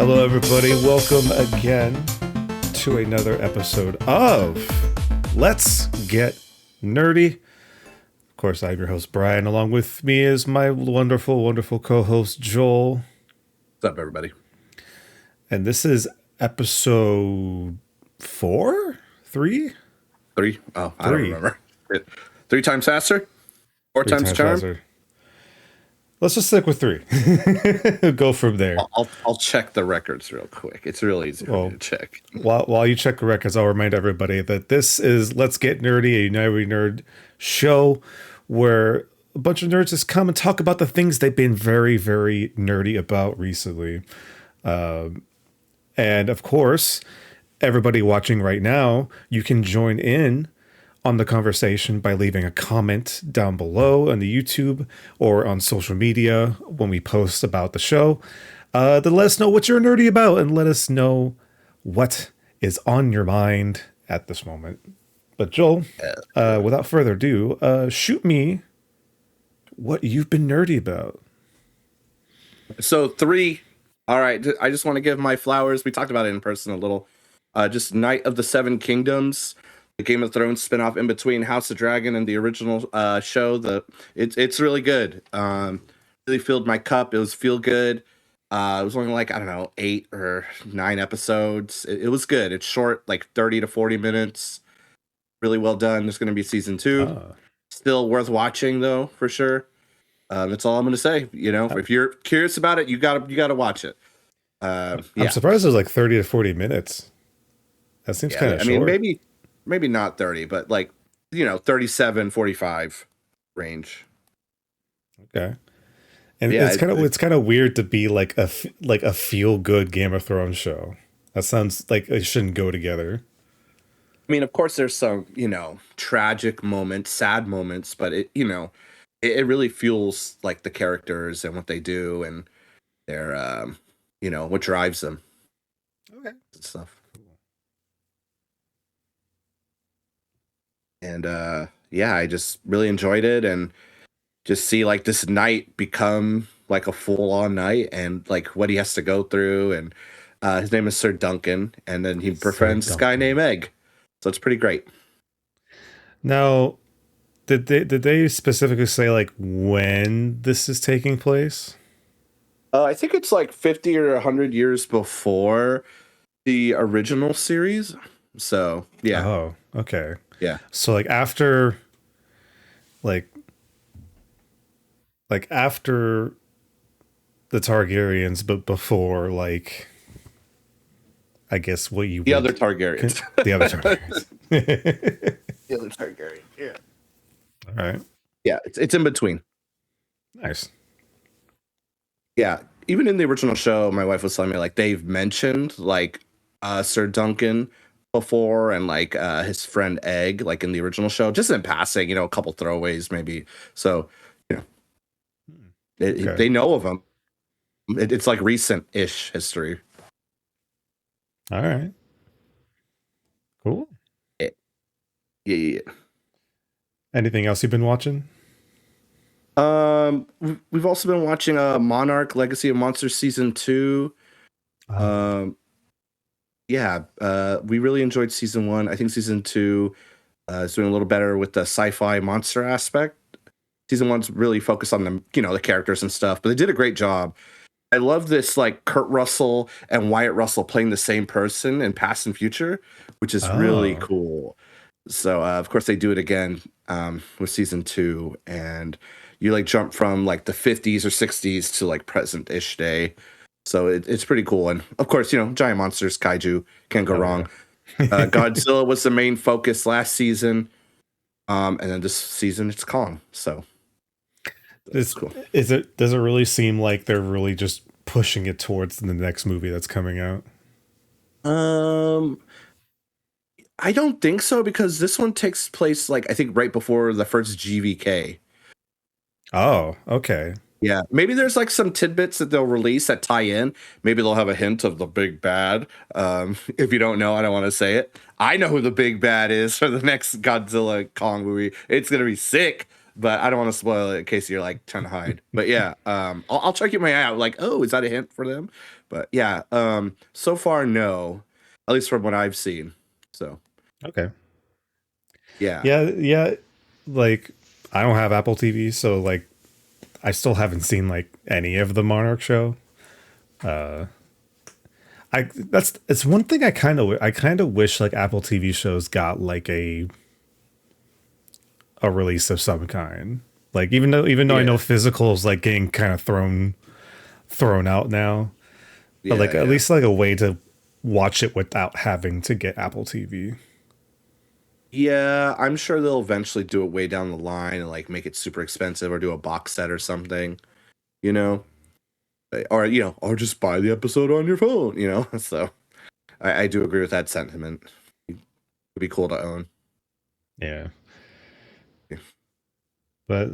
Hello, everybody. Welcome again to another episode of Let's Get Nerdy. Of course, I'm your host, Brian. Along with me is my wonderful, wonderful co-host, Joel. What's up, everybody? And this is episode 4? 3? 3? Oh, I don't remember. 3 times faster? 4 times charm? Faster. Let's just stick with 3. Go from there. I'll check the records real quick. It's real easy for me to check. While you check the records, I'll remind everybody that this is Let's Get Nerdy, a Nerdy Nerd show where a bunch of nerds just come and talk about the things they've been very, very nerdy about recently. And of course, everybody watching right now, you can join in on the conversation by leaving a comment down below on the YouTube or on social media when we post about the show. To let us know what you're nerdy about and let us know what is on your mind at this moment. But Joel, without further ado, shoot me what you've been nerdy about. So 3, all right, I just want to give my flowers. We talked about it in person a little. Just Night of the Seven Kingdoms. The Game of Thrones spinoff in between House of Dragon and the original show. It's really good. Really filled my cup. It was feel good. It was only like, I don't know, 8 or 9 episodes. It was good. It's short, like 30 to 40 minutes. Really well done. There's going to be season 2. Still worth watching though, for sure. That's all I'm going to say. You know, if you're curious about it, you gotta watch it. I'm surprised it was like 30 to 40 minutes. That seems kind of short. I mean, maybe not 30, but like, 37, 45 range. Okay. And it's kind of weird to be like a feel good Game of Thrones show. That sounds like it shouldn't go together. I mean, of course there's some, tragic moments, sad moments, but it really fuels like the characters and what they do and their, what drives them. Okay. Stuff. And I just really enjoyed it and just see like this night become like a full-on night and like what he has to go through. And his name is Sir Duncan, and then he befriends this guy named Egg. So it's pretty great. Now, did they specifically say like when this is taking place? I think it's like 50 or 100 years before the original series. So yeah. Oh, okay. Yeah. So like after the Targaryens, but before like I guess what you the other Targaryens. The other Targaryens. The other Targaryen. Yeah. All right. Yeah, it's in between. Nice. Yeah. Even in the original show, my wife was telling me like they've mentioned like Sir Duncan before and like his friend Egg, like in the original show, just in passing, a couple throwaways maybe. So, they know of him. It's like recent-ish history. All right. Cool. Yeah. Anything else you've been watching? We've also been watching Monarch: Legacy of Monsters season 2. We really enjoyed season 1. I think season 2 is doing a little better with the sci-fi monster aspect. Season 1's really focused on the characters and stuff, but they did a great job. I love this like Kurt Russell and Wyatt Russell playing the same person in Past and Future, which is really cool. So of course they do it again with season 2, and you like jump from like the 50s or 60s to like present-ish day. So it's pretty cool. And of course, giant monsters, kaiju, can't go wrong. Godzilla was the main focus last season. And then this season it's Kong. So it's cool. Does it really seem like they're really just pushing it towards the next movie that's coming out? I don't think so, because this one takes place like I think right before the first GVK. Oh, okay. Yeah, maybe there's like some tidbits that they'll release that tie in. Maybe they'll have a hint of the big bad. If you don't know, I don't want to say it. I know who the big bad is for the next Godzilla Kong movie. It's gonna be sick. but I don't want to spoil it in case you're like trying to hide. But yeah, I'll try to keep my eye out. Like, oh, is that a hint for them? But yeah, so far no, at least from what I've seen. So Okay. yeah, Yeah. Like, I don't have Apple TV, so like, I still haven't seen like any of the Monarch show. It's one thing I kind of wish like Apple TV shows got like a release of some kind. Like even though I yeah, know physical is like getting kind of thrown out now, but yeah, like at yeah. least like a way to watch it without having to get Apple TV. Yeah, I'm sure they'll eventually do it way down the line and like make it super expensive or do a box set or something, you know, or or just buy the episode on your phone, you know. So I do agree with that sentiment. It'd be cool to own. Yeah. But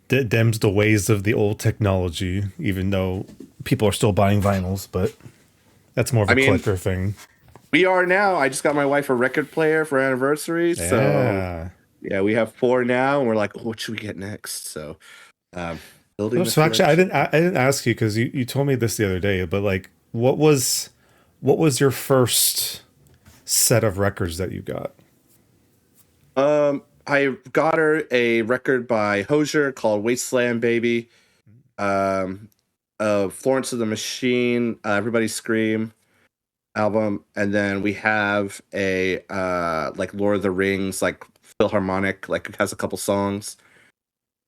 them's the ways of the old technology, even though people are still buying vinyls, but that's more of I a mean, collector thing. we are now. I just got my wife a record player for our anniversary, so Yeah. yeah, we have four now, and we're like, oh, what should we get next? So, um, building Oh, the so actually, collection. I didn't ask you because you told me this the other day, but like, what was your first set of records that you got? I got her a record by Hozier called Wasteland Baby. Um, Florence of the Machine, Everybody Scream album, and then we have a like Lord of the Rings, like Philharmonic, like it has a couple songs.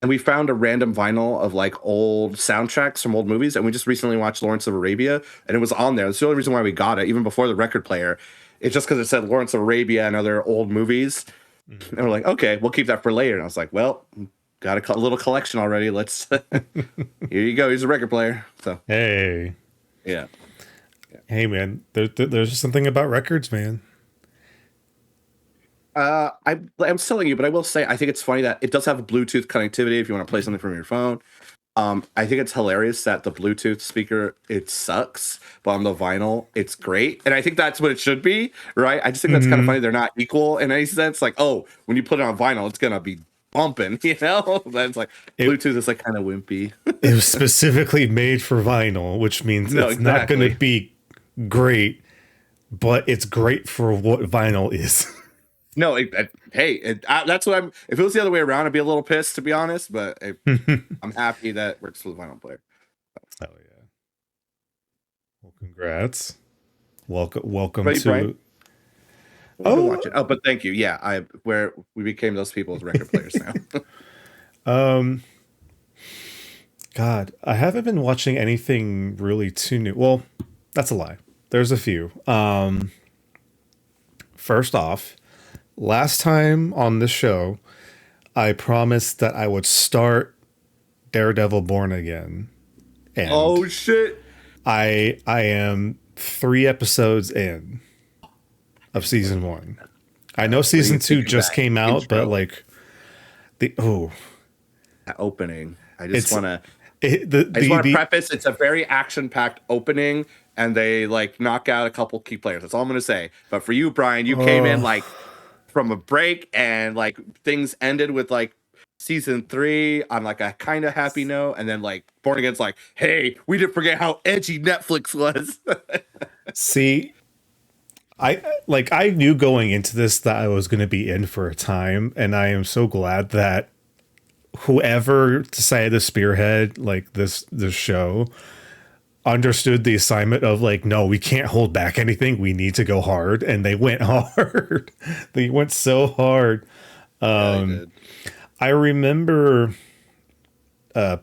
And we found a random vinyl of like old soundtracks from old movies, and we just recently watched Lawrence of Arabia, and it was on there. That's the only reason why we got it, even before the record player. It's just because it said Lawrence of Arabia and other old movies, and we're like, okay, we'll keep that for later. And I was like, well, got a little collection already. Let's here you go. Here's a record player. So Hey, yeah. hey, man, there's just something about records, man. I'm telling you, but I will say I think it's funny that it does have Bluetooth connectivity if you want to play something from your phone. I think it's hilarious that the Bluetooth speaker it sucks, but on the vinyl it's great, and I think that's what it should be, right? I just think that's kind of Hmm. funny. They're not equal in any sense. Like, oh, when you put it on vinyl, it's gonna be bumping, you know. But it's like It Bluetooth is like kind of wimpy. it was specifically made for vinyl, which means No, it's not going to exactly. be great, but it's great for what vinyl is. No, hey, that's what I'm. If it was the other way around, I'd be a little pissed to be honest. But I'm happy that it works for the vinyl player. Oh yeah. Well, congrats. Welcome Ready, Brian? to. I've been Oh, watching. Oh, but thank you. Yeah, I where we became those people with record players now. um, God, I haven't been watching anything really too new. Well, that's a lie. There's a few. First off, last time on this show, I promised that I would start Daredevil Born Again, and Oh shit! I am 3 episodes in of season one. I know What do season you two think of just that came out, but intro, like the oh, that opening? I just it's want to. it, the I just the want to the preface. It's a very action-packed opening, and they like knock out a couple key players. That's all I'm gonna say. But for you, Brian, you came in oh, like from a break, and like things ended with like season three on like a kind of happy note, and then like Born Again's like, hey, we didn't forget how edgy Netflix was. see, I knew going into this that I was going to be in for a time, and I am so glad that whoever decided to spearhead like this show understood the assignment of like, no, we can't hold back anything, we need to go hard, and they went hard. They went so hard. Yeah, they did. I remember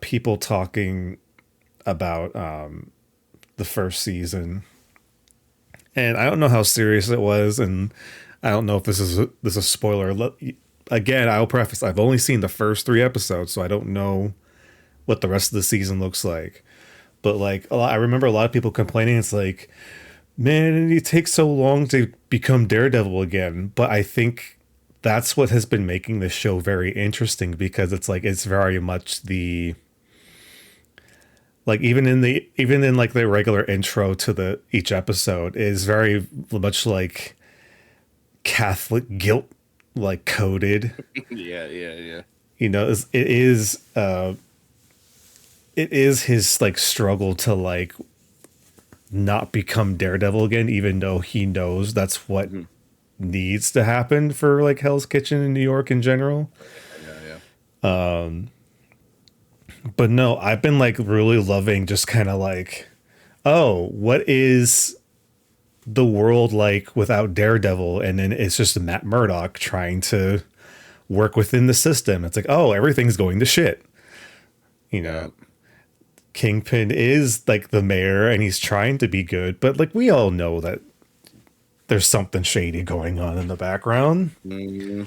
people talking about the first season, and I don't know how serious it was, and I don't know if this is a spoiler. Again, I'll preface: I've only seen the first 3 episodes, so I don't know what the rest of the season looks like. But like, I remember a lot of people complaining. It's like, man, it takes so long to become Daredevil again. But I think that's what has been making this show very interesting, because it's like it's very much the like even in like the regular intro to the each episode is very much like Catholic guilt like coded. Yeah, yeah, yeah. you know, it is his like struggle to like not become Daredevil again, even though he knows that's what Mhm. needs to happen for like Hell's Kitchen in New York in general. Yeah, yeah. But no, I've been like really loving just kind of like, oh, what is the world like without Daredevil? And then it's just Matt Murdock trying to work within the system. It's like, oh, everything's going to shit. You Yeah. know, Kingpin is like the mayor and he's trying to be good, but like we all know that there's something shady going on in the background. Hmm.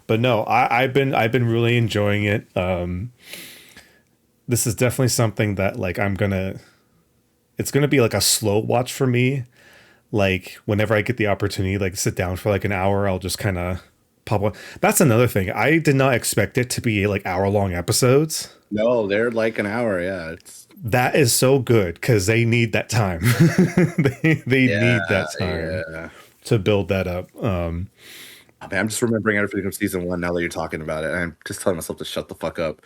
But no, I've been really enjoying it. This is definitely something that like it's gonna be like a slow watch for me. Like whenever I get the opportunity, like sit down for like an hour, I'll just kind of pop one. That's another thing. I did not expect it to be like hour long episodes. No, they're like an hour. Yeah, it's That is so good because they need that time. They yeah, need that time yeah. to build that up. I mean, I'm just remembering everything from season one now that you're talking about it, and I'm just telling myself to shut the fuck up.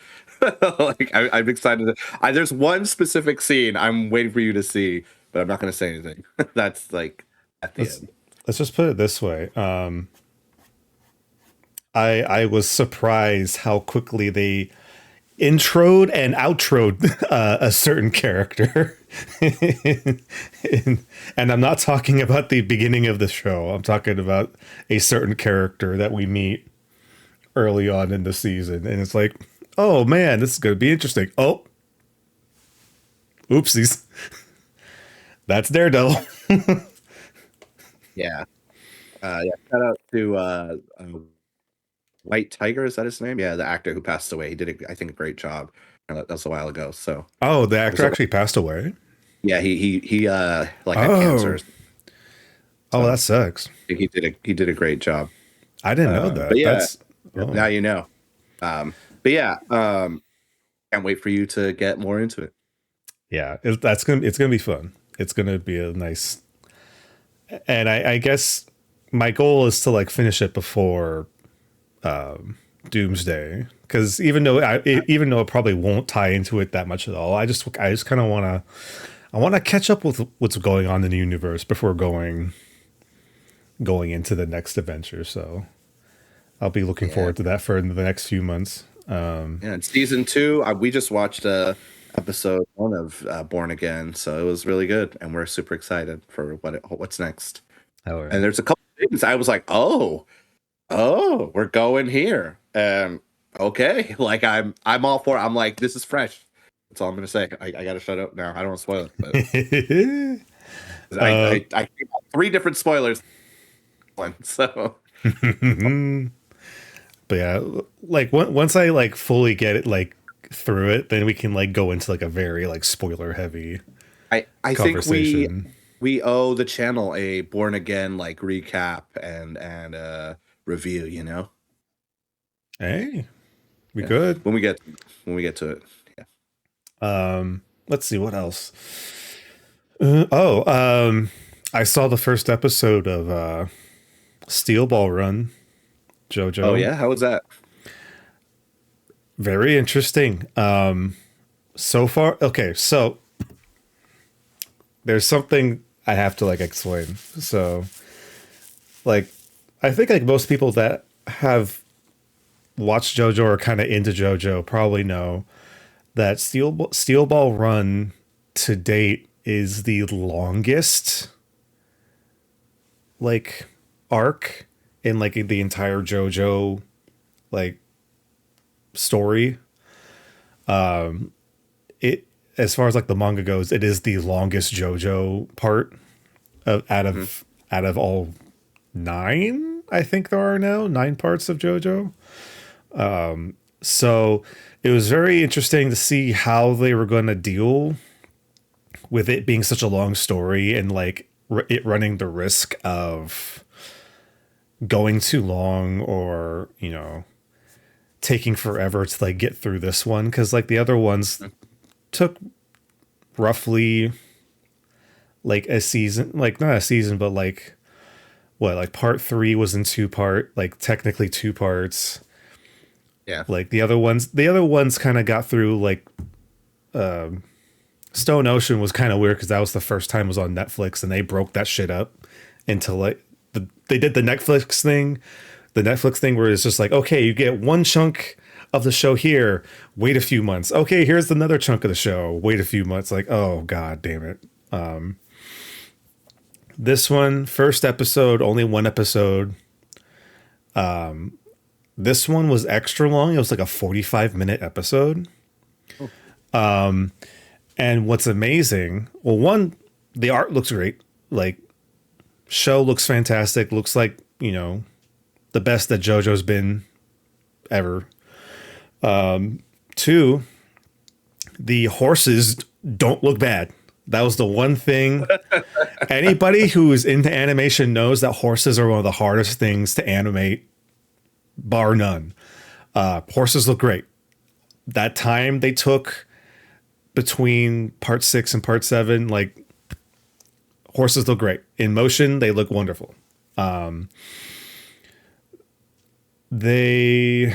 Like I'm excited. There's one specific scene I'm waiting for you to see, but I'm not going to say anything. That's like at the let's end. let's just put it this way. I was surprised how quickly they introed and outroed a certain character. and, and I'm not talking about the beginning of the show. I'm talking about a certain character that we meet early on in the season. And it's like, oh man, this is going to be interesting. Oh, oopsies. That's Daredevil. Yeah, yeah. Shout out to White Tiger. Is that his name? Yeah, the actor who passed away. He did, I think, a great job. That was a while ago. So Oh, the it was actor actually passed away. yeah, he like had cancer. Oh, oh, So that sucks. he did a great job. I didn't know But that. yeah, That's, now oh, you know. But yeah, can't wait for you to get more into it. yeah, it's gonna be fun. It's gonna be a nice, and I guess my goal is to like finish it before Doomsday, because even though it probably won't tie into it that much at all, I just kind of I want to catch up with what's going on in the universe before going into the next adventure. So I'll be looking Yeah, forward to that for the next few months. yeah. And season two, we just watched episode one of Born Again, so it was really good, and we're super excited for what's next. Oh And yeah. there's a couple things I was like, oh, we're going here. Okay, like I'm all for it. I'm like, this is fresh. That's all I'm gonna say. I gotta shut up now. I don't want to spoil it, but uh, I gave out three different spoilers. So but yeah, like once I like fully get it like through it, then we can like go into like a very like spoiler heavy I think conversation. we owe the channel a Born Again like recap and review. Hey, we Yeah, good. when we get to it. Yeah. Let's see what else. I saw the first episode of Steel Ball Run, Oh JoJo. yeah, how was that? Very interesting. So far, okay, so there's something I have to like explain. So, like, I think like most people that have watched JoJo or kind of into JoJo probably know that Steel Ball Run to date is the longest like arc in like the entire JoJo like story. It as far as like the manga goes, it is the longest JoJo part Mhm. out of all nine. I think there are now nine parts of JoJo. So it was very interesting to see how they were going to deal with it being such a long story and like it running the risk of going too long or taking forever to like get through this one because like the other ones took roughly like a season, like not a season but like what, like part three was in two part, like technically two parts. Yeah. Like the other ones kind of got through. Like Stone Ocean was kind of weird because that was the first time it was on Netflix, and they broke that shit up into like they did the Netflix thing, where it's just like, okay, you get one chunk of the show here, wait a few months. Okay, here's another chunk of the show, wait a few months. Like, oh god damn it. This one, first episode, only one episode. This one was extra long. It was like a 45-minute episode. Oh, And what's amazing, well, one, the art looks great. Like, show looks fantastic. Looks like, the best that JoJo's been ever. Two, the horses don't look bad. That was the one thing. Anybody who is into animation knows that horses are one of the hardest things to animate, bar none. Horses look great. That time they took between part 6 and part 7, like, horses look great. In motion, they look wonderful. They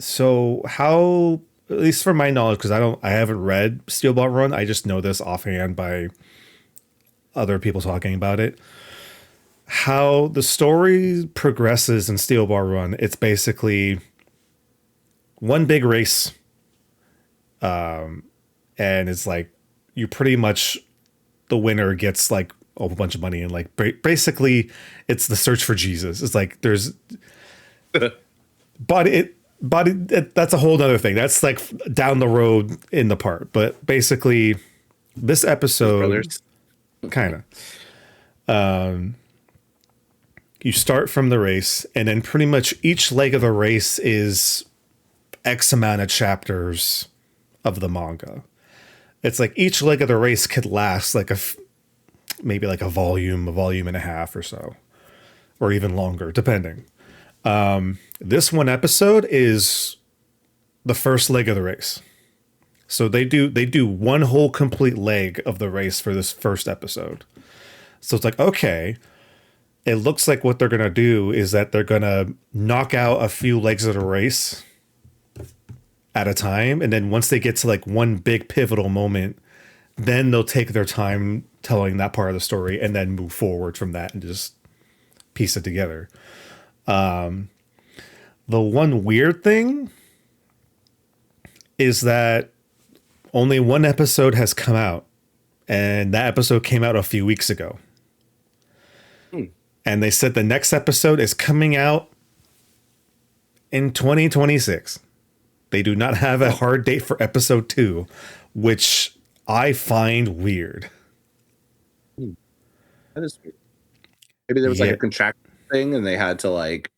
so how, at least from my knowledge, because I haven't read Steel Ball Run. I just know this offhand by other people talking about it. How the story progresses in Steel Ball Run, it's basically one big race, and it's like you pretty much, the winner gets like a whole bunch of money, and like basically it's the search for Jesus. It's like there's but that's a whole other thing. That's like down the road in the part. But basically, this episode brothers. kind of you start from the race, and then pretty much each leg of the race is X amount of chapters of the manga. It's like each leg of the race could last like maybe like a volume and a half or so, or even longer, depending. This one episode is the first leg of the race. So they do one whole complete leg of the race for this first episode. So it's like, okay, it looks like what they're going to do is that they're going to knock out a few legs of the race at a time. And then once they get to like one big pivotal moment, then they'll take their time telling that part of the story and then move forward from that and just piece it together. The one weird thing is that only one episode has come out, and that episode came out a few weeks ago. And they said the next episode is coming out in 2026. They do not have a hard date for episode 2, which I find weird. That is weird. Maybe there was like a contract thing and they had to like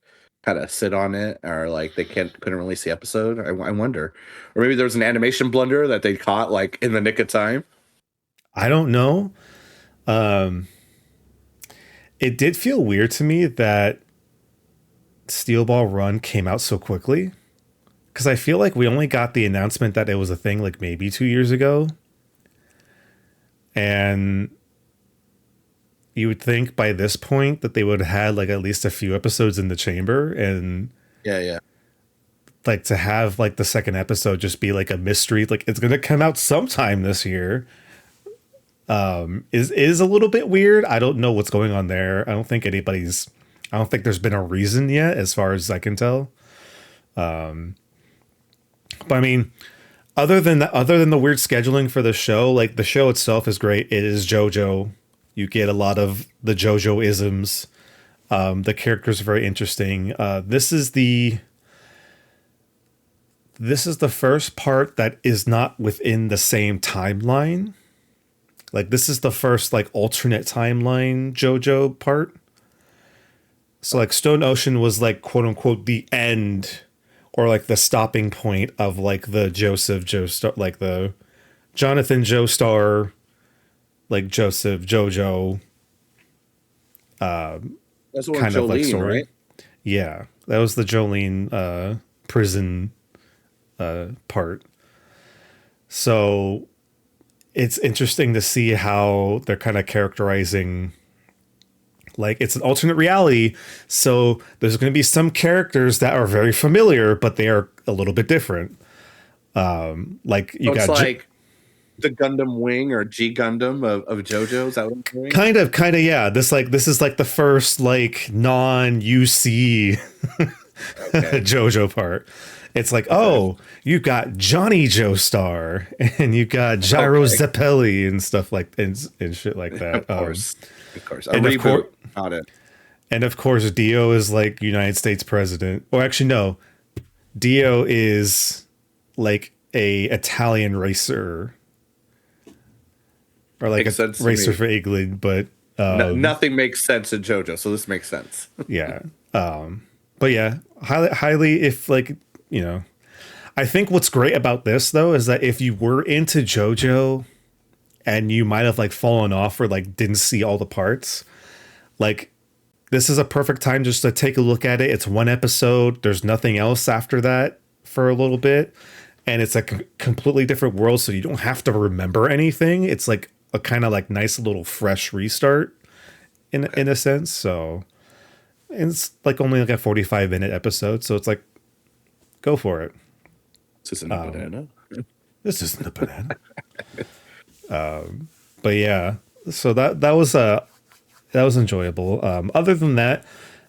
kind of sit on it, or like they couldn't release the episode. I wonder. Or maybe there was an animation blunder that they caught like in the nick of time. I don't know. It did feel weird to me that Steel Ball Run came out so quickly, because I feel like we only got the announcement that it was a thing like maybe 2 years ago. And you would think by this point that they would have had like at least a few episodes in the chamber, and Yeah. like to have like the second episode just be like a mystery, like it's gonna come out sometime this year, is a little bit weird. I don't know what's going on there. I don't think there's been a reason yet, as far as I can tell. But I mean, other than the weird scheduling for the show, like the show itself is great. It is JoJo. You get a lot of the JoJo isms. The characters are very interesting. This is the first part that is not within the same timeline. Like this is the first like alternate timeline JoJo part. So like Stone Ocean was like quote unquote the end, or like the stopping point of like the Joseph Joestar, like the Jonathan Joestar, like Joseph JoJo That's the one kind of like Jolene, story. right? Yeah, that was the Jolene prison part. So it's interesting to see how they're kind of characterizing Like it's an alternate reality, so there's going to be some characters that are very familiar, but they are a little bit different. Like you So it's got like the Gundam Wing or G Gundam of JoJo. Is that what I'm doing? kind of, yeah. This is like the first like non UC Okay. JoJo part. It's like, Okay. oh, you've got Johnny Joestar and you got Gyro Okay. Zeppeli and stuff like and shit like that. Of course. Of course. A And of reboot. course, Got it. and of course, Dio is like United States president. Or actually, no, Dio is like a Italian racer or like Makes a sense to racer me. for England, but Nothing makes sense in JoJo, so this makes sense. yeah. But yeah, highly if like, you know, I think what's great about this though is that if you were into JoJo and you might have like fallen off or like didn't see all the parts, like this is a perfect time just to take a look at it. It's one episode. There's nothing else after that for a little bit. And it's a completely different world. So you don't have to remember anything. It's like a kind of like nice little fresh restart in a sense. So and it's like only like a 45-minute episode. So it's like, go for it. This isn't a banana. This isn't a banana. But yeah, so that was enjoyable. Other than that,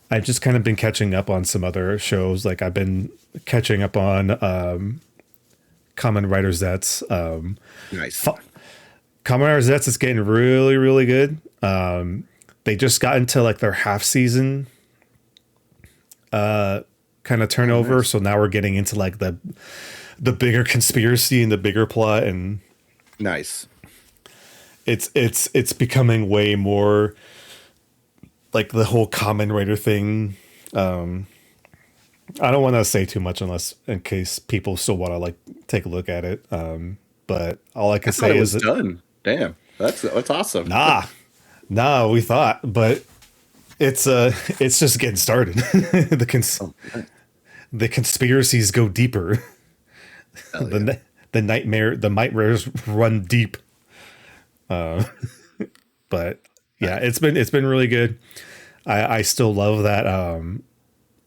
I've just kind of been catching up on some other shows. Like I've been catching up on Kamen Rider Zets. Nice. Kamen Rider Zets is getting really, really good. They just got into like their half season kind of turnover. Nice. So now we're getting into like the bigger conspiracy and the bigger plot, and Nice. it's becoming way more like the whole Kamen Rider thing. I don't want to say too much unless in case people still want to like take a look at it. But all I can I thought say it is was done. Damn. That's awesome. nah, we thought, but it's just getting started. Oh, man. The conspiracies go deeper. Hell yeah. The nightmares run deep. But yeah, it's been really good. I still love that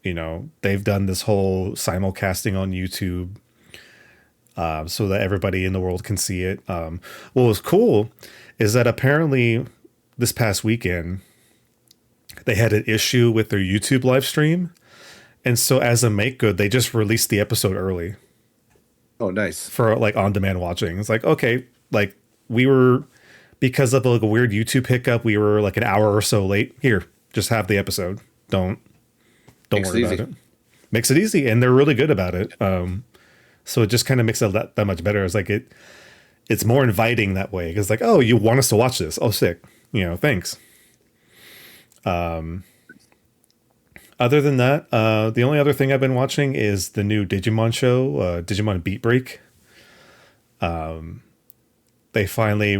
you know, they've done this whole simulcasting on YouTube so that everybody in the world can see it. What was cool is that apparently this past weekend they had an issue with their YouTube live stream. And so as a make good, they just released the episode early Oh, nice. for like on demand watching. It's like, okay, like we were because of like a weird YouTube hiccup, we were like an hour or so late. Here, just have the episode. Don't Makes worry it about easy. it. Makes it easy, and they're really good about it. So it just kind of makes it that much better. It's like it's more inviting that way because like, oh, you want us to watch this? Oh, sick. You know, thanks. Other than that, the only other thing I've been watching is the new Digimon show, Digimon Beat Break. They finally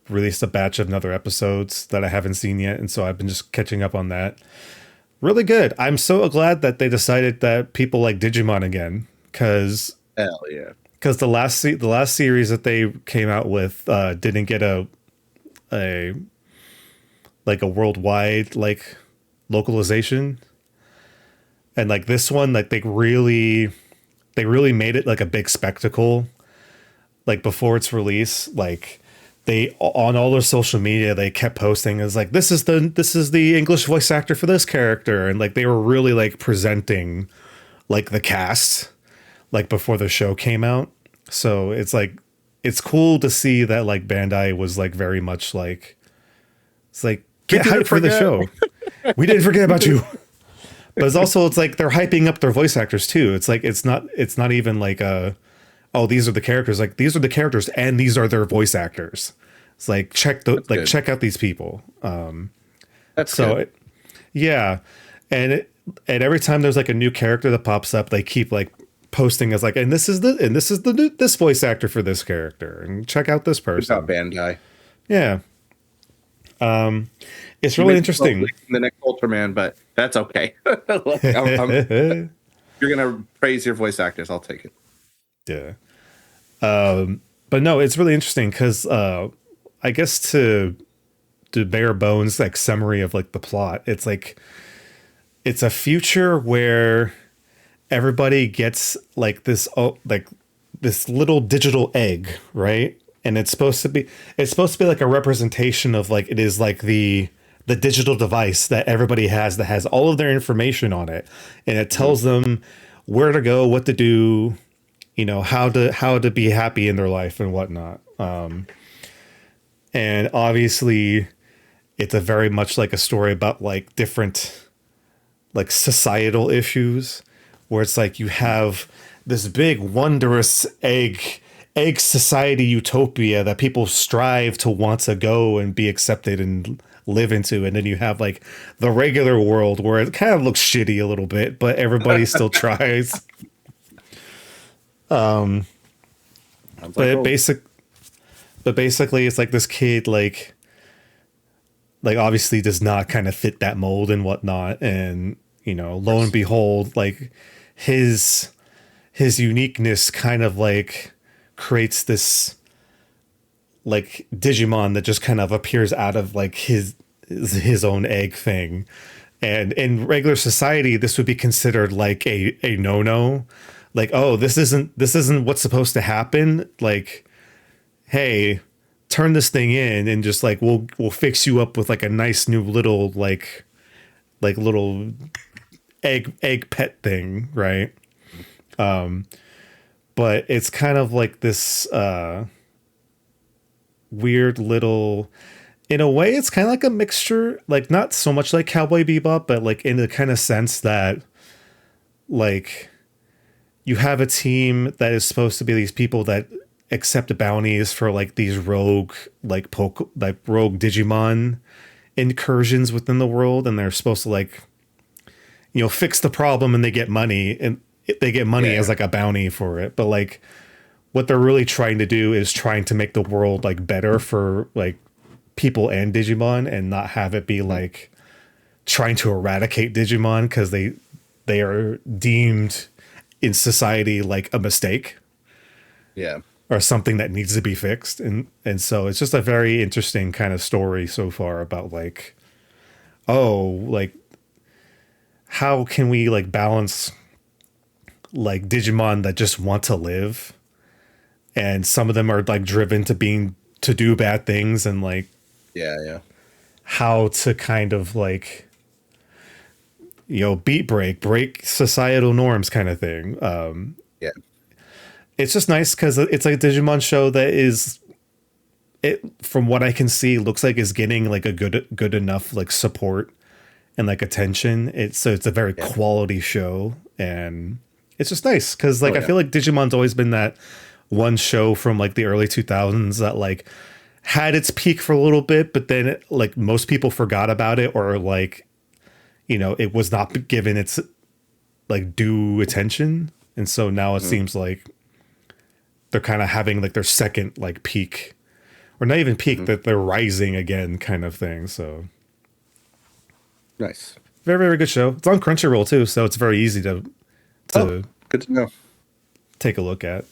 released a batch of another episodes that I haven't seen yet, and so I've been just catching up on that. Really good. I'm so glad that they decided that people like Digimon again, because Hell yeah. the last series that they came out with didn't get a like a worldwide like localization, and like this one, like they really made it like a big spectacle. Like before its release, like they on all their social media they kept posting as like this is the English voice actor for this character, and like they were really like presenting like the cast like before the show came out. So it's like it's cool to see that like Bandai was like very much like it's like get hyped for the show. We didn't forget about you. But it's like they're hyping up their voice actors too. It's like it's not even like oh, these are the characters. Like these are the characters and these are their voice actors. It's like Good. check out these people. That's So good. it, yeah, and every time there's like a new character that pops up, they keep like posting as like, and this is the new, this voice actor for this character, and check out this Good job, person. Bandai. Yeah, it's You really made yourself interesting. like the next Ultraman, but that's okay. Like, you're gonna praise your voice actors. I'll take it. Yeah. But no, it's really interesting because I guess to the bare bones like summary of like the plot. It's like it's a future where everybody gets like this like this little digital egg, right? And it's supposed to be like a representation of like it is like the digital device that everybody has that has all of their information on it, and it tells them where to go, what to do, you know, how to be happy in their life and whatnot. And obviously, it's a very much like a story about like different like societal issues where it's like you have this big wondrous egg society utopia that people strive to want to go and be accepted and live into, and then you have like the regular world where it kind of looks shitty a little bit but everybody still tries. Sounds like but home. basic but basically it's like this kid like obviously does not kind of fit that mold and whatnot, and you know, lo and behold, like his his uniqueness kind of like creates this like Digimon that just kind of appears out of like his own egg thing. And in regular society, this would be considered like a no no. Like, oh, this isn't what's supposed to happen. Like, hey, turn this thing in and just like we'll fix you up with like a nice new little like little egg pet thing, right? But it's kind of like this weird little, in a way it's kind of like a mixture, like not so much like Cowboy Bebop, but like in the kind of sense that like you have a team that is supposed to be these people that accept bounties for like these rogue like rogue Digimon incursions within the world, and they're supposed to like, you know, fix the problem, and they get money, and they get money Yeah. as like a bounty for it. But like what they're really trying to do is trying to make the world like better for like people and Digimon, and not have it be like trying to eradicate Digimon because they are deemed in society like a mistake Yeah. or something that needs to be fixed. And so it's just a very interesting kind of story so far about like, oh, like how can we like balance like Digimon that just want to live, and some of them are like driven to being to do bad things, and like Yeah. Yeah. how to kind of like, you know, break societal norms kind of thing. Yeah. It's just nice because it's like a Digimon show that is, it from what I can see looks like is getting like a good enough like support and like attention. It's a very Yeah. quality show, and it's just nice because like Oh I yeah. feel like Digimon's always been that one show from like the early 2000s that like had its peak for a little bit, but then like most people forgot about it, or like, you know, it was not given its like due attention. And so now it Mhm. seems like they're kind of having like their second like peak, or not even peak, Mhm. that they're rising again kind of thing. So Nice. very good show. It's on Crunchyroll too, so it's very easy Oh, to good to know. take a look at.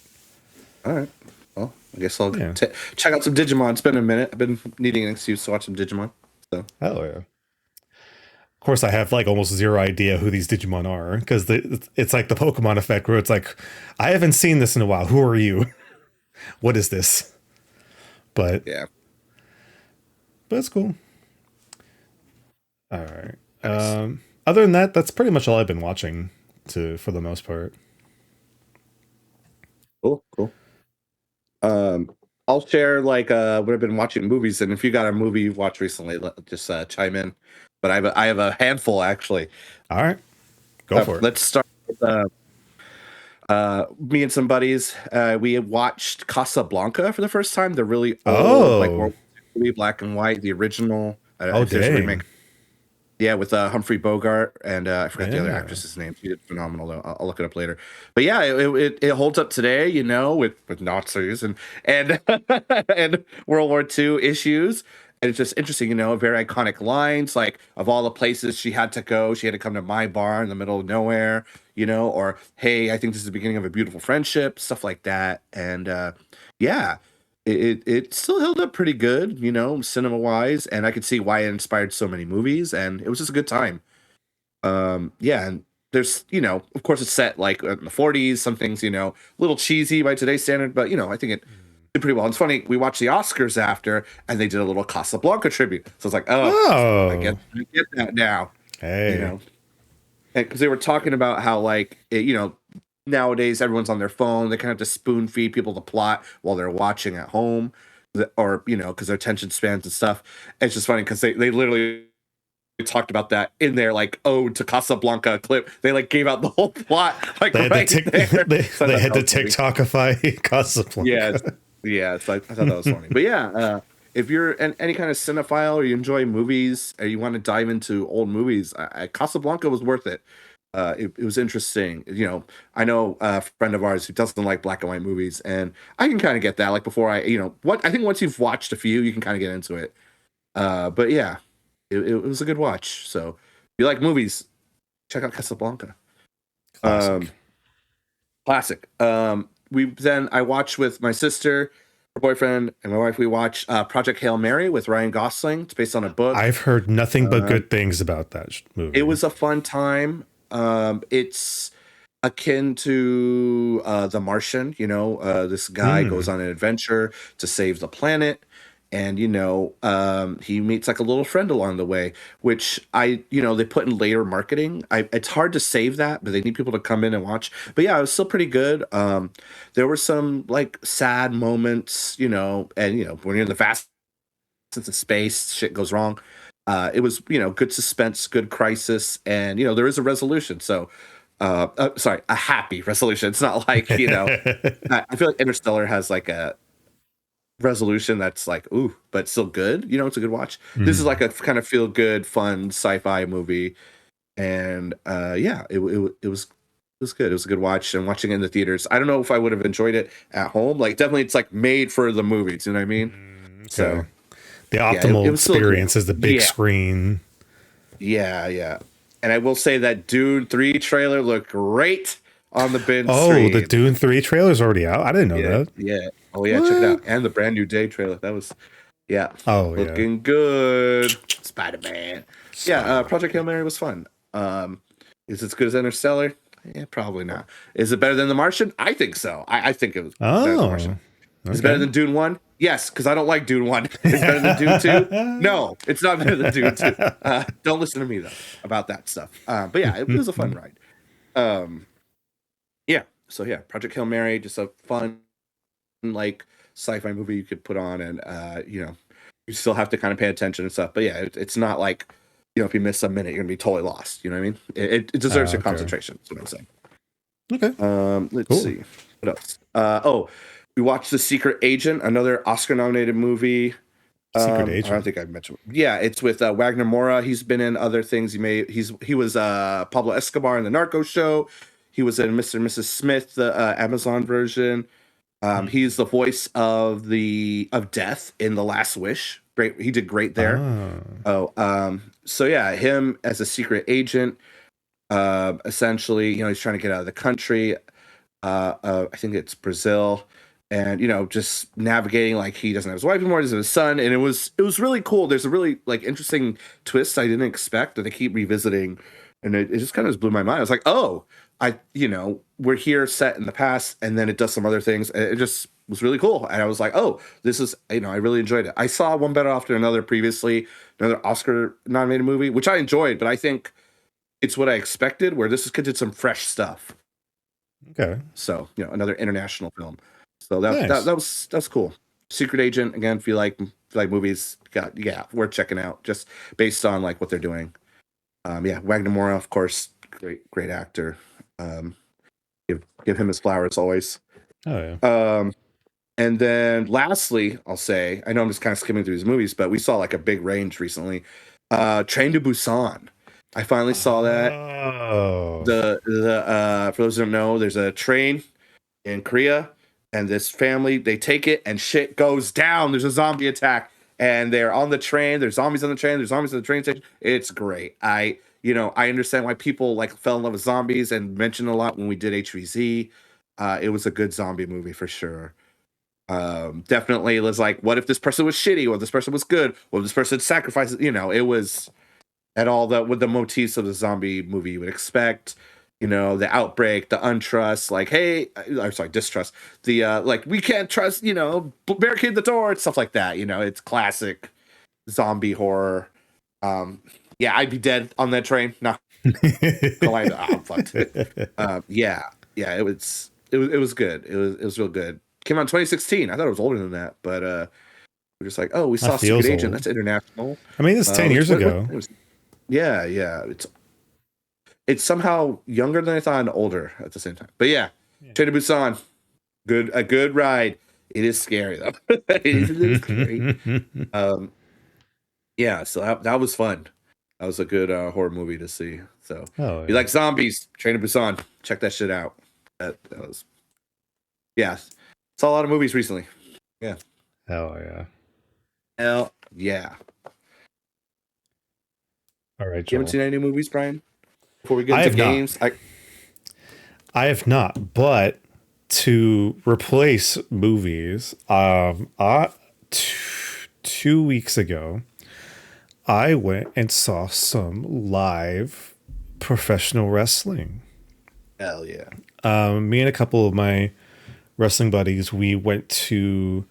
All right. Well, I guess I'll Yeah. check out some Digimon. It's been a minute. I've been needing an excuse to watch some Digimon. So Oh yeah. Of course, I have like almost zero idea who these Digimon are because it's like the Pokemon effect where it's like, I haven't seen this in a while. Who are you? What is this? But yeah. it's cool. All right. Nice. Other than that, that's pretty much all I've been watching to for the most part. Cool. Cool. Um, I'll share like what I've been watching movies, and if you got a movie you've watched recently, just chime in. But I have a handful actually. All right, go for it. Let's start with me and some buddies. We watched Casablanca for the first time. The really old like Oh, World War II movie, black and white, the original. oh There's a dang. remake. Yeah, with Humphrey Bogart and I forgot the other Yeah. actress's name. She did phenomenal though. I'll look it up later. But yeah, it holds up today. You know, with Nazis and and World War II issues. And it's just interesting, you know, very iconic lines like of all the places she had to go, she had to come to my bar in the middle of nowhere, you know, or hey, I think this is the beginning of a beautiful friendship, stuff like that. And yeah, it still held up pretty good, you know, cinema wise, and I could see why it inspired so many movies, and it was just a good time. Yeah, and there's, you know, of course it's set like in the 40s, some things, you know, a little cheesy by today's standard, but you know, I think it did pretty well. And it's funny, we watched the Oscars after, and they did a little Casablanca tribute. So it's like, oh, Oh, I get that now, you hey. know, because they were talking about how like you know, nowadays everyone's on their phone, they kind of have to spoon feed people the plot while they're watching at home, or you know, because their attention spans and stuff. And it's just funny because they literally talked about that in their like ode to Casablanca clip. They like gave out the whole plot like They had right there. So I they thought had that to was funny. TikTokify Yeah, Casablanca. yeah. So I thought that was funny. But yeah, if you're any kind of cinephile or you enjoy movies or you want to dive into old movies, Casablanca was worth it. It was interesting. You know, I know a friend of ours who doesn't like black and white movies, and I can kind of get that. Like before you know, what I think once you've watched a few, you can kind of get into it. But yeah, it was a good watch. So if you like movies, check out Casablanca. Um, Classic. Classic. I watched with my sister, her boyfriend, and my wife. We watched Project Hail Mary with Ryan Gosling. It's based on a book. I've heard nothing but Um, good things about that it movie. was a fun time. It's akin to The Martian. You know, this guy goes Hmm. on an adventure to save the planet, and you know, he meets like a little friend along the way, which you know, they put in later marketing. It's hard to save that, but they need people to come in and watch. But yeah, it was still pretty good. There were some like sad moments, you know, and you know, when you're in the vast of space, shit goes wrong. It was, you know, good suspense, good crisis, and you know there is a resolution. So, sorry, a happy resolution. It's not like you know. I feel like Interstellar has like a resolution that's like ooh, but still good. You know, it's a good watch. This is like Hmm. a kind of feel good, fun sci-fi movie, and yeah, it was good. It was a good watch, and watching it in the theaters. I don't know if I would have enjoyed it at home. Like definitely, it's like made for the movies. You know what I mean? Okay. So The yeah, optimal it was still good. experience is the big Yeah, screen. yeah, yeah. And I will say that Dune 3 trailer looked great on the bin Oh, the screen. Dune 3 trailer's already out. I didn't know Yeah, that. yeah. Oh yeah, check it What? out. And the brand new Day trailer. That was yeah, Oh, yeah. looking good. Spider-Man. Yeah, Spider-Man. Project Hail Mary was fun. Is it as good as Interstellar? Yeah, probably not. Is it better than The Martian? I think so. I think it was better than The Oh, Martian. Is it better okay. than Dune 1? Yes, because I don't like Dune 1. Is it better than Dune 2? No, it's not better than Dune 2. Don't listen to me, though, about that stuff. But yeah, it was a fun ride. Um, yeah, so yeah, Project Hail Mary, just a fun, like, sci-fi movie you could put on, and, you know, you still have to kind of pay attention and stuff. But yeah, it's not like, you know, if you miss a minute, you're going to be totally lost. You know what I mean? It deserves your Okay. concentration, that's what I'm saying. Okay. Let's Cool. see. What else? We watched The Secret Agent, another Oscar-nominated movie. Secret I don't Agent. think I mentioned. Yeah, it's with Wagner Mora. He's been in other things. He was Pablo Escobar in the Narco show. He was in Mr. and Mrs. Smith, the Amazon version. He's the voice of Death in The Last Wish. Great, he did great there. Ah. Oh, so yeah, him as a secret agent. Essentially, you know, he's trying to get out of the country. I think it's Brazil, and you know, just navigating like he doesn't have his wife anymore, he doesn't have his son, and it was really cool. There's a really like interesting twist I didn't expect that they keep revisiting, and it just kind of just blew my mind. I was like, oh, you know, we're here set in the past, and then it does some other things. And it just was really cool, and I was like, oh, this is you know, I really enjoyed it. I saw One Better Off Than Another previously, another Oscar nominated movie, which I enjoyed, but I think it's what I expected. Where this is did some fresh stuff. Okay. So, you know, another international film. So Nice. that's cool. Secret Agent again. Feel like movies. Got yeah, worth checking out just based on like what they're doing. Yeah, Wagner Moura, of course, great actor. Um, give him his flowers always. Oh, yeah. Um, and then lastly, I'll say I know I'm just kind of skimming through these movies, but we saw like a big range recently. Train to Busan. I finally saw that. Oh. The for those who don't know, there's a train in Korea, and this family they take it, and shit goes down. There's a zombie attack, and they're on the train. There's zombies on the train. There's zombies on the train station. It's great. You know, I understand why people like fell in love with zombies and mentioned a lot when we did HVZ. It was a good zombie movie for sure. Definitely was like, what if this person was shitty? What if this person was good? What if this person sacrificed? You know, it was at all the with the motifs of the zombie movie you would expect. You know, the outbreak, the untrust, like, hey, I'm sorry, distrust. The like, we can't trust. You know, barricade the door, and stuff like that. You know, it's classic zombie horror. Um, yeah, I'd be dead on that train. No, I'm fucked. Yeah, yeah, it was good. It was real good. Came out in 2016. I thought it was older than that, but we're just like, oh, we That saw Secret feels Agent. old. That's international. I mean, it's 10 years ago. It was, yeah, yeah. It's somehow younger than I thought and older at the same time. But yeah, Yeah. Train to Busan, a good ride. It is scary though. It is a little scary. Um, yeah, so that was fun. That was a good horror movie to see. So Oh, if you yeah. like zombies, Train to Busan, check that shit out. That was yeah. Saw a lot of movies recently. Yeah. Oh, yeah. Hell yeah. All right, You haven't Joel. seen any movies, Brian? Before we get I into have not. games, I have not, but to replace movies, 2 weeks ago, I went and saw some live professional wrestling. hell yeah. Me and a couple of my wrestling buddies, we went to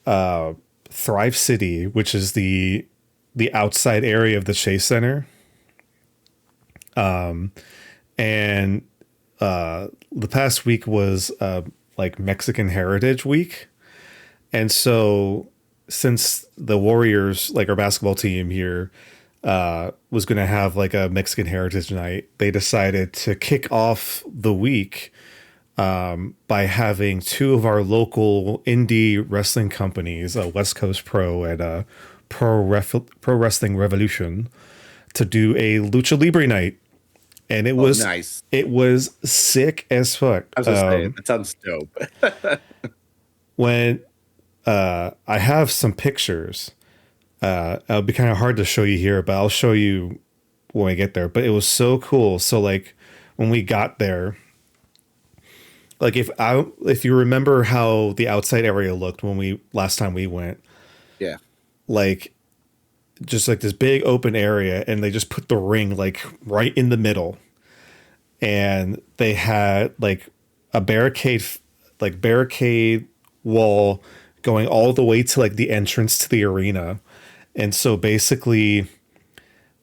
Thrive City, which is the outside area of the Chase Center, and the past week was like Mexican Heritage Week, and so since the Warriors, like our basketball team here, was going to have like a Mexican Heritage Night, they decided to kick off the week by having two of our local indie wrestling companies, West Coast Pro and Pro Wrestling Revolution, to do a lucha libre night, and it Oh, was nice. it was sick as fuck. I was gonna say that sounds dope. When I have some pictures, it'll be kind of hard to show you here, but I'll show you when we get there. But it was so cool. So like when we got there, like if you remember how the outside area looked when we last time we went, Yeah. like just like this big open area, and they just put the ring like right in the middle, and they had like a barricade wall going all the way to like the entrance to the arena. And so basically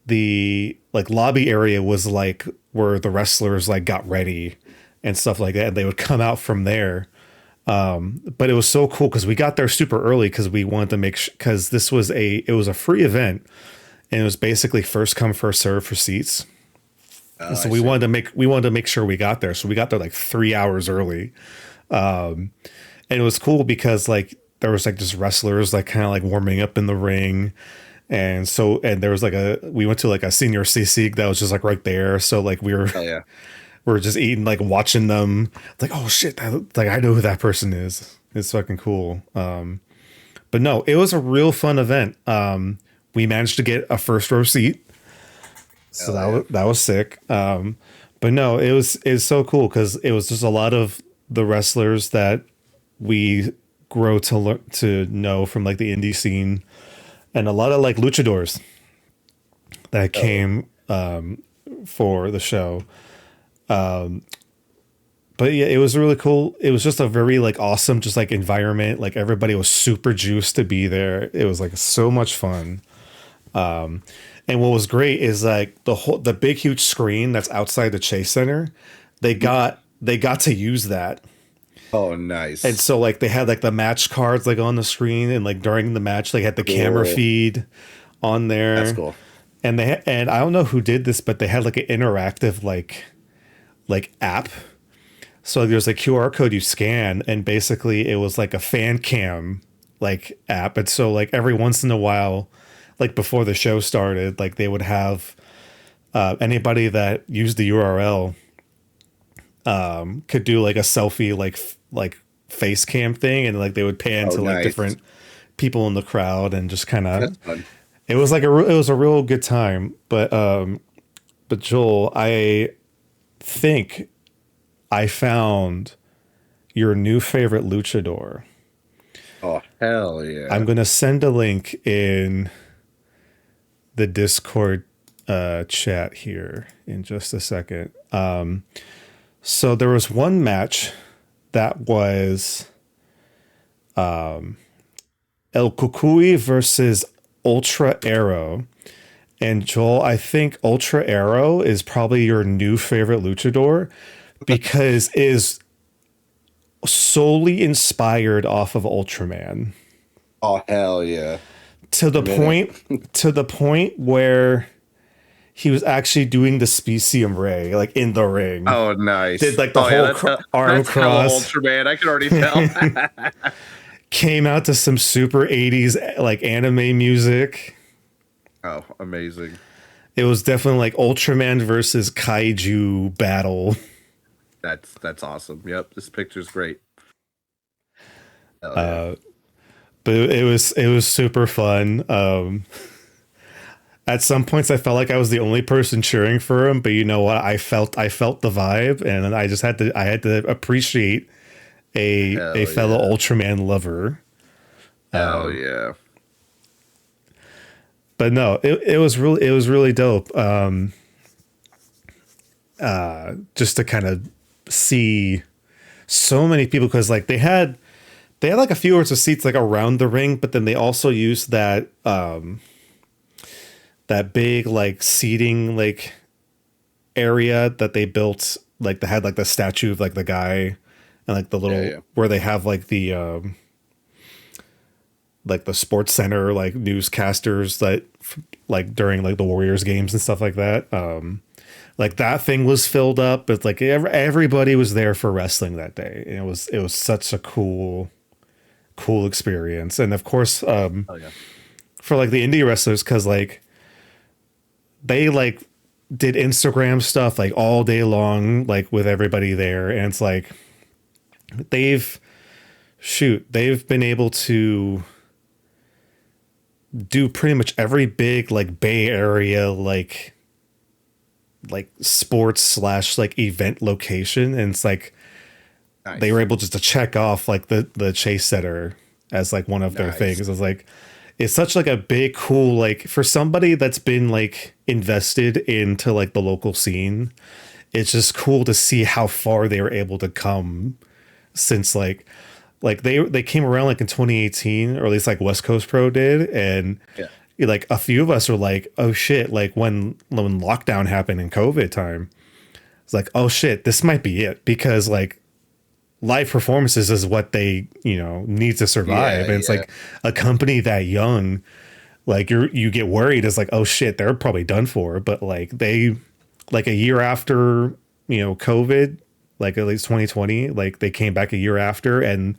the like lobby area was like where the wrestlers like got ready and stuff like that, and they would come out from there. But it was so cool because we got there super early because we wanted to make because it was a free event, and it was basically first come first serve for seats. Oh, So I see. we wanted to make sure we got there. So we got there like 3 hours early. And it was cool because like there was like just wrestlers like kind of like warming up in the ring. And there was like we went to like a senior CC that was just like right there. So like Oh yeah. we were just eating, like watching them like, oh shit, like I know who that person is. It's fucking cool. But no, it was a real fun event. We managed to get a first row seat. So Hell yeah. that was sick. But no, it's so cool because it was just a lot of the wrestlers that we grow to know from like the indie scene, and a lot of like luchadors that Oh yeah. came for the show. But yeah, it was really cool. It was just a very like awesome, just like environment. Like everybody was super juiced to be there. It was like so much fun. And what was great is like the big huge screen that's outside the Chase Center. They got to use that. Oh, And nice. so like they had like the match cards like on the screen, and like during the match they had the camera Cool. feed on That's there. cool. And I don't know who did this, but they had like an interactive like app. So there's a QR code you scan, and basically it was like a fan cam like app. And so like every once in a while, like before the show started, like they would have anybody that used the URL could do like a selfie like face cam thing, and like they would pan Oh, to like nice. different people in the crowd and just kind of That's fun. it was like it was a real good time. But Joel, I think I found your new favorite luchador. Oh, hell I'm yeah. gonna send a link in the Discord chat here in just a second. So there was one match that was El Kukui versus Ultra Arrow. And Joel, I think Ultra Arrow is probably your new favorite luchador because it is solely inspired off of Ultraman Oh, hell yeah. to the Admit it. point where he was actually doing the specium ray like in the ring. Oh, Did nice. like the Oh, yeah. whole arm That's hella cross. Ultraman. I can already tell. Came out to some super 80s like anime music. Oh, amazing. It was definitely like Ultraman versus Kaiju battle. That's awesome. Yep, this picture's great. Hell yeah. But it was super fun. At some points I felt like I was the only person cheering for him, but you know what? I felt the vibe, and I had to appreciate a Hell fellow yeah. Ultraman lover. Hell yeah. But no, it was really dope. Just to kind of see so many people, because like they had like a few rows of seats like around the ring, but then they also used that big like seating like area that they built, like they had like the statue of like the guy and like the little Yeah, yeah. where they have like the sports center like newscasters that like during like the Warriors games and stuff like that. Like that thing was filled up. It's like everybody was there for wrestling that day. And it was such a cool experience. And of course, Oh yeah. for like the indie wrestlers, because like they like did Instagram stuff like all day long, like with everybody there, and it's like they've they've been able to do pretty much every big like Bay Area like sports slash like event location, and it's like they were Nice. able just to check off like the Chase Center as like one of their Nice. things. It's like it's such like a big cool like for somebody that's been like invested into like the local scene. It's just cool to see how far they were able to come since like they came around like in 2018, or at least like West Coast Pro did, and Yeah. like a few of us were like, oh shit, like when lockdown happened in COVID time, it's like, oh shit, this might be it, because like live performances is what they need to Yeah, survive, and it's yeah. like a company that young, like you get worried, it's like, oh shit, they're probably done for, but like they like a year after COVID, like at least 2020, like they came back a year after, and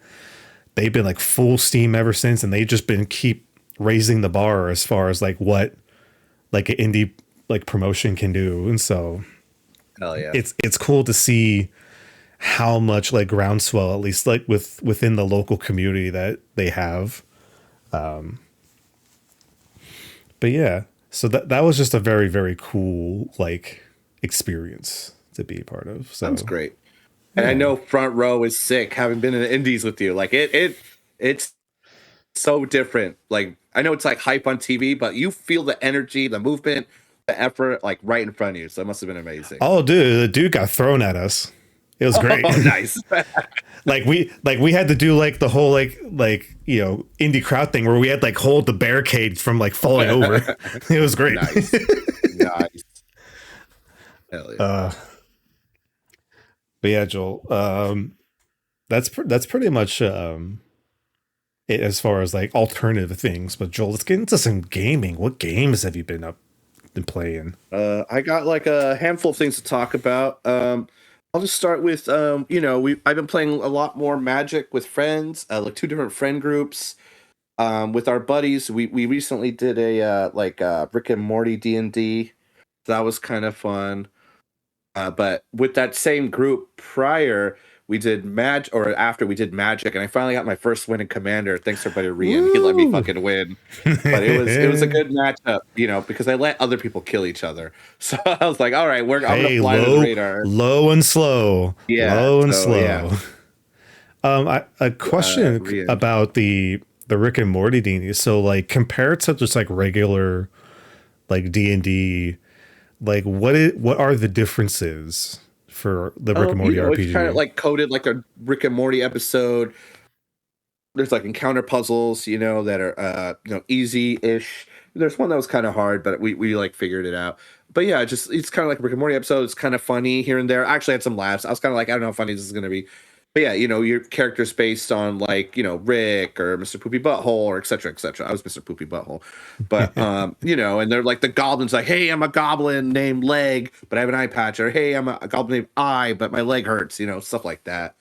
they've been like full steam ever since, and they just been keep raising the bar as far as like what like an indie like promotion can do. And so Hell yeah. it's cool to see how much like groundswell, at least like within the local community, that they have. But yeah, so that was just a very very cool like experience to be a part of. Sounds So great. And I yeah. know front row is sick, having been in the indies with you. Like it's so different. Like I know it's like hype on TV, but you feel the energy, the movement, the effort, like right in front of you. So it must have been amazing. Oh, dude, the dude got thrown at us. It was great. Oh, nice. We had to do like the whole like indie crowd thing where we had like hold the barricade from like falling over. It was great. Nice. Nice. Hell yeah. But yeah, Joel, that's pretty much it as far as like alternative things. But Joel, let's get into some gaming. What games have you been playing? I got like a handful of things to talk about. I'll just start with I've been playing a lot more Magic with friends, like two different friend groups. With our buddies, we recently did a Rick and Morty D&D. That was kind of fun. But with that same group prior, we did after we did Magic, and I finally got my first win in Commander. Thanks to our buddy Rian. He let me Woo! fucking win. But it was a good matchup, because I let other people kill each other. So I was like, all right, I'm gonna Hey, fly under the radar. low and slow, Yeah. low and So yeah. slow. A question re-end. about the Rick and Morty D&D. So like compared to just like regular like D&D, like what are the differences for the Rick and Morty It's kind of RPG? like coded like a Rick and Morty episode. There's like encounter puzzles, that are easy-ish. There's one that was kind of hard, but we like figured it out. But yeah, just it's kind of like a Rick and Morty episode. It's kind of funny here and there. I actually had some laughs. I was kind of like, I don't know how funny this is gonna be. But yeah, your character's based on like, Rick or Mr. Poopy Butthole or et cetera, et cetera. I was Mr. Poopy Butthole. But and they're like the goblin's like, hey, I'm a goblin named Leg, but I have an eye patch, or hey, I'm a goblin named Eye, but my leg hurts, stuff like that.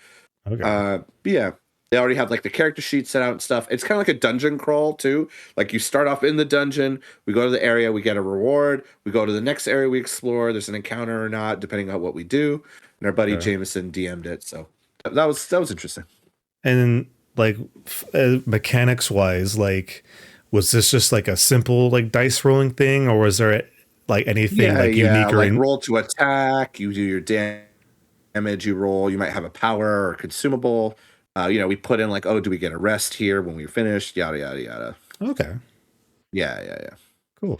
Okay. But yeah, they already have like the character sheet set out and stuff. It's kind of like a dungeon crawl too. Like you start off in the dungeon, we go to the area, we get a reward, we go to the next area, we explore. There's an encounter or not, depending on what we do. And our buddy Okay. Jameson DM'd it, so that was interesting. And like mechanics wise, like was this just like a simple like dice rolling thing, or was there like anything Yeah, like yeah. unique or Like in? roll to attack, you do your damage, you roll, you might have a power or consumable. We put in like, oh, do we get a rest here when we're finished? Yada yada yada. Okay, Yeah, yeah, yeah. cool.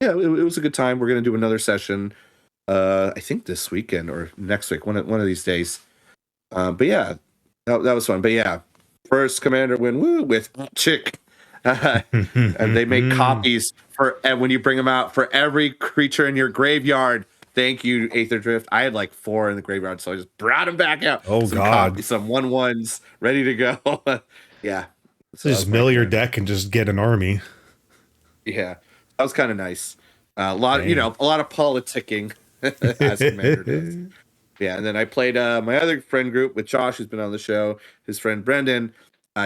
Yeah, it was a good time. We're gonna do another session. I think this weekend or next week, one of these days. But yeah, that was fun. But yeah, first commander win, woo, with Chick. And they make copies and when you bring them out for every creature in your graveyard. Thank you, Aether Drift. I had like 4 in the graveyard, so I just brought them back out. Oh Some God. copies, some 1/1s ready to go. Yeah, so that Just was my mill your commander. deck and just get an army. Yeah, that was kind of nice. A lot, Dang. a lot of politicking as commander does. Yeah, and then I played my other friend group with Josh, who's been on the show. His friend Brendan,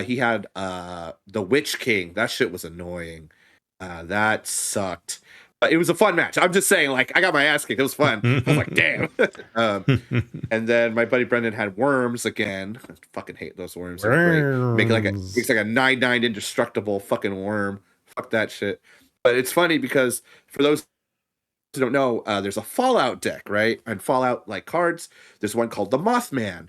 he had the Witch King. That shit was annoying. That sucked. But it was a fun match. I'm just saying, like, I got my ass kicked. It was fun. I was like, damn. And then my buddy Brendan had worms again. I fucking hate those worms. They're great. Worms. Makes like a 9/9 indestructible fucking worm. Fuck that shit. But it's funny because for those who don't know, there's a Fallout deck, right? And Fallout like cards. There's one called the Mothman.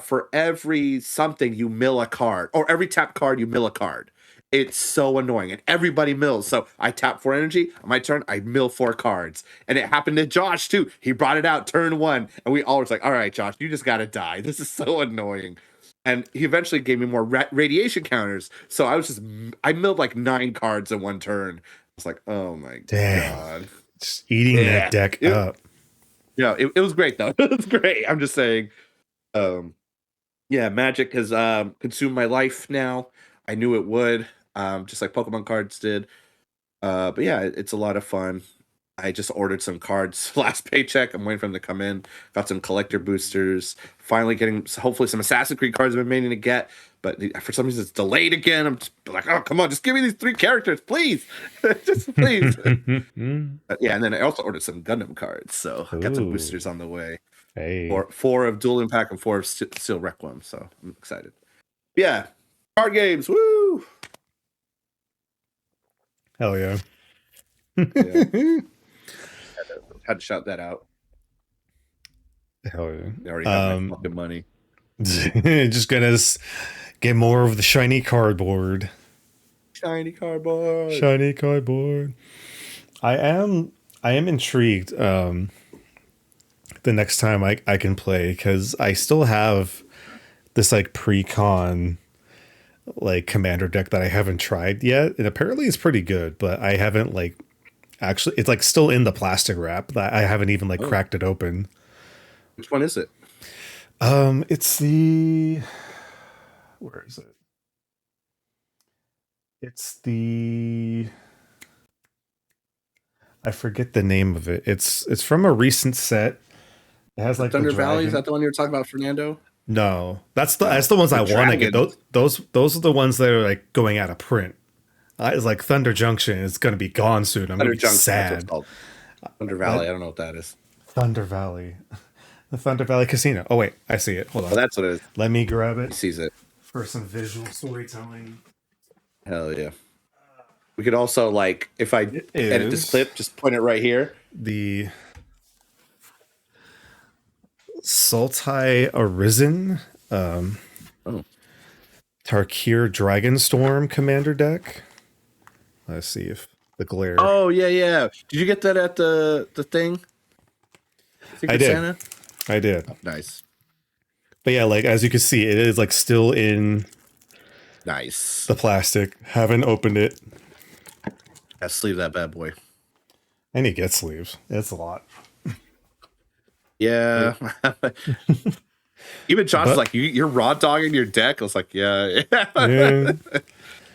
For every something you mill a card, or every tap card you mill a card. It's so annoying, and everybody mills. So I tap 4 energy. On my turn, I mill 4 cards, and it happened to Josh too. He brought it out turn 1, and we all was like, "All right, Josh, you just gotta die. This is so annoying." And he eventually gave me more radiation counters. So I milled like 9 cards in one turn. I was like, "Oh my Dang. god." Just eating that Yeah. deck up. It was great though. It was great. I'm just saying. Um, yeah, Magic has consumed my life now. I knew it would, just like Pokemon cards did. But yeah, it's a lot of fun. I just ordered some cards last paycheck. I'm waiting for them to come in. Got some collector boosters. Finally getting hopefully some Assassin's Creed cards I've been meaning to get, but for some reason it's delayed again. I'm just like, oh come on, just give me these 3 characters, please, just please. Yeah, and then I also ordered some Gundam cards, so I got some Ooh. boosters on the way. Hey. 4 of Dual Impact and 4 of Steel Requiem. So I'm excited. Yeah, card games. Woo! Hell yeah. Yeah, had to shout that out. Hell yeah. They already have my fucking money. Just gonna get more of the shiny cardboard. Shiny cardboard. Shiny cardboard. I am intrigued the next time I can play, because I still have this like pre-con like commander deck that I haven't tried yet, and apparently it's pretty good, but I haven't like actually, it's like still in the plastic wrap that I haven't even like Oh, cracked it open. which one is it? It's the, where is it? It's the, I forget the name of it. It's from a recent set. It has like the Thunder Valley. Is dragon. that the one you were talking about, Fernando? No, that's No, the ones the I want to get. dragons. Those are the ones that are like going out of print. It's like Thunder Junction is going to be gone soon. I'm going Thunder to be Junction. That's what it's sad. called. Thunder But Valley. I don't know what that is. Thunder Valley, the Thunder Valley Casino. Oh wait, I see it. Hold Oh, on. that's what it is. Let me grab He it sees it. for some visual storytelling. Hell yeah. We could also like, if I It edit this is clip, just point it right here. the Sultai Arisen Oh. Tarkir Dragonstorm Commander deck. Let's see if the glare. Oh yeah, yeah. Did you get that at the thing? I Secret did. Santa? I did. Oh, nice. But yeah, like as you can see, it is like still in Nice. the plastic. Haven't opened it. Yeah, sleeve that bad boy. And you get sleeves. It's a lot. Yeah. Even Josh was But like, you're raw dogging your deck. I was like, yeah. yeah.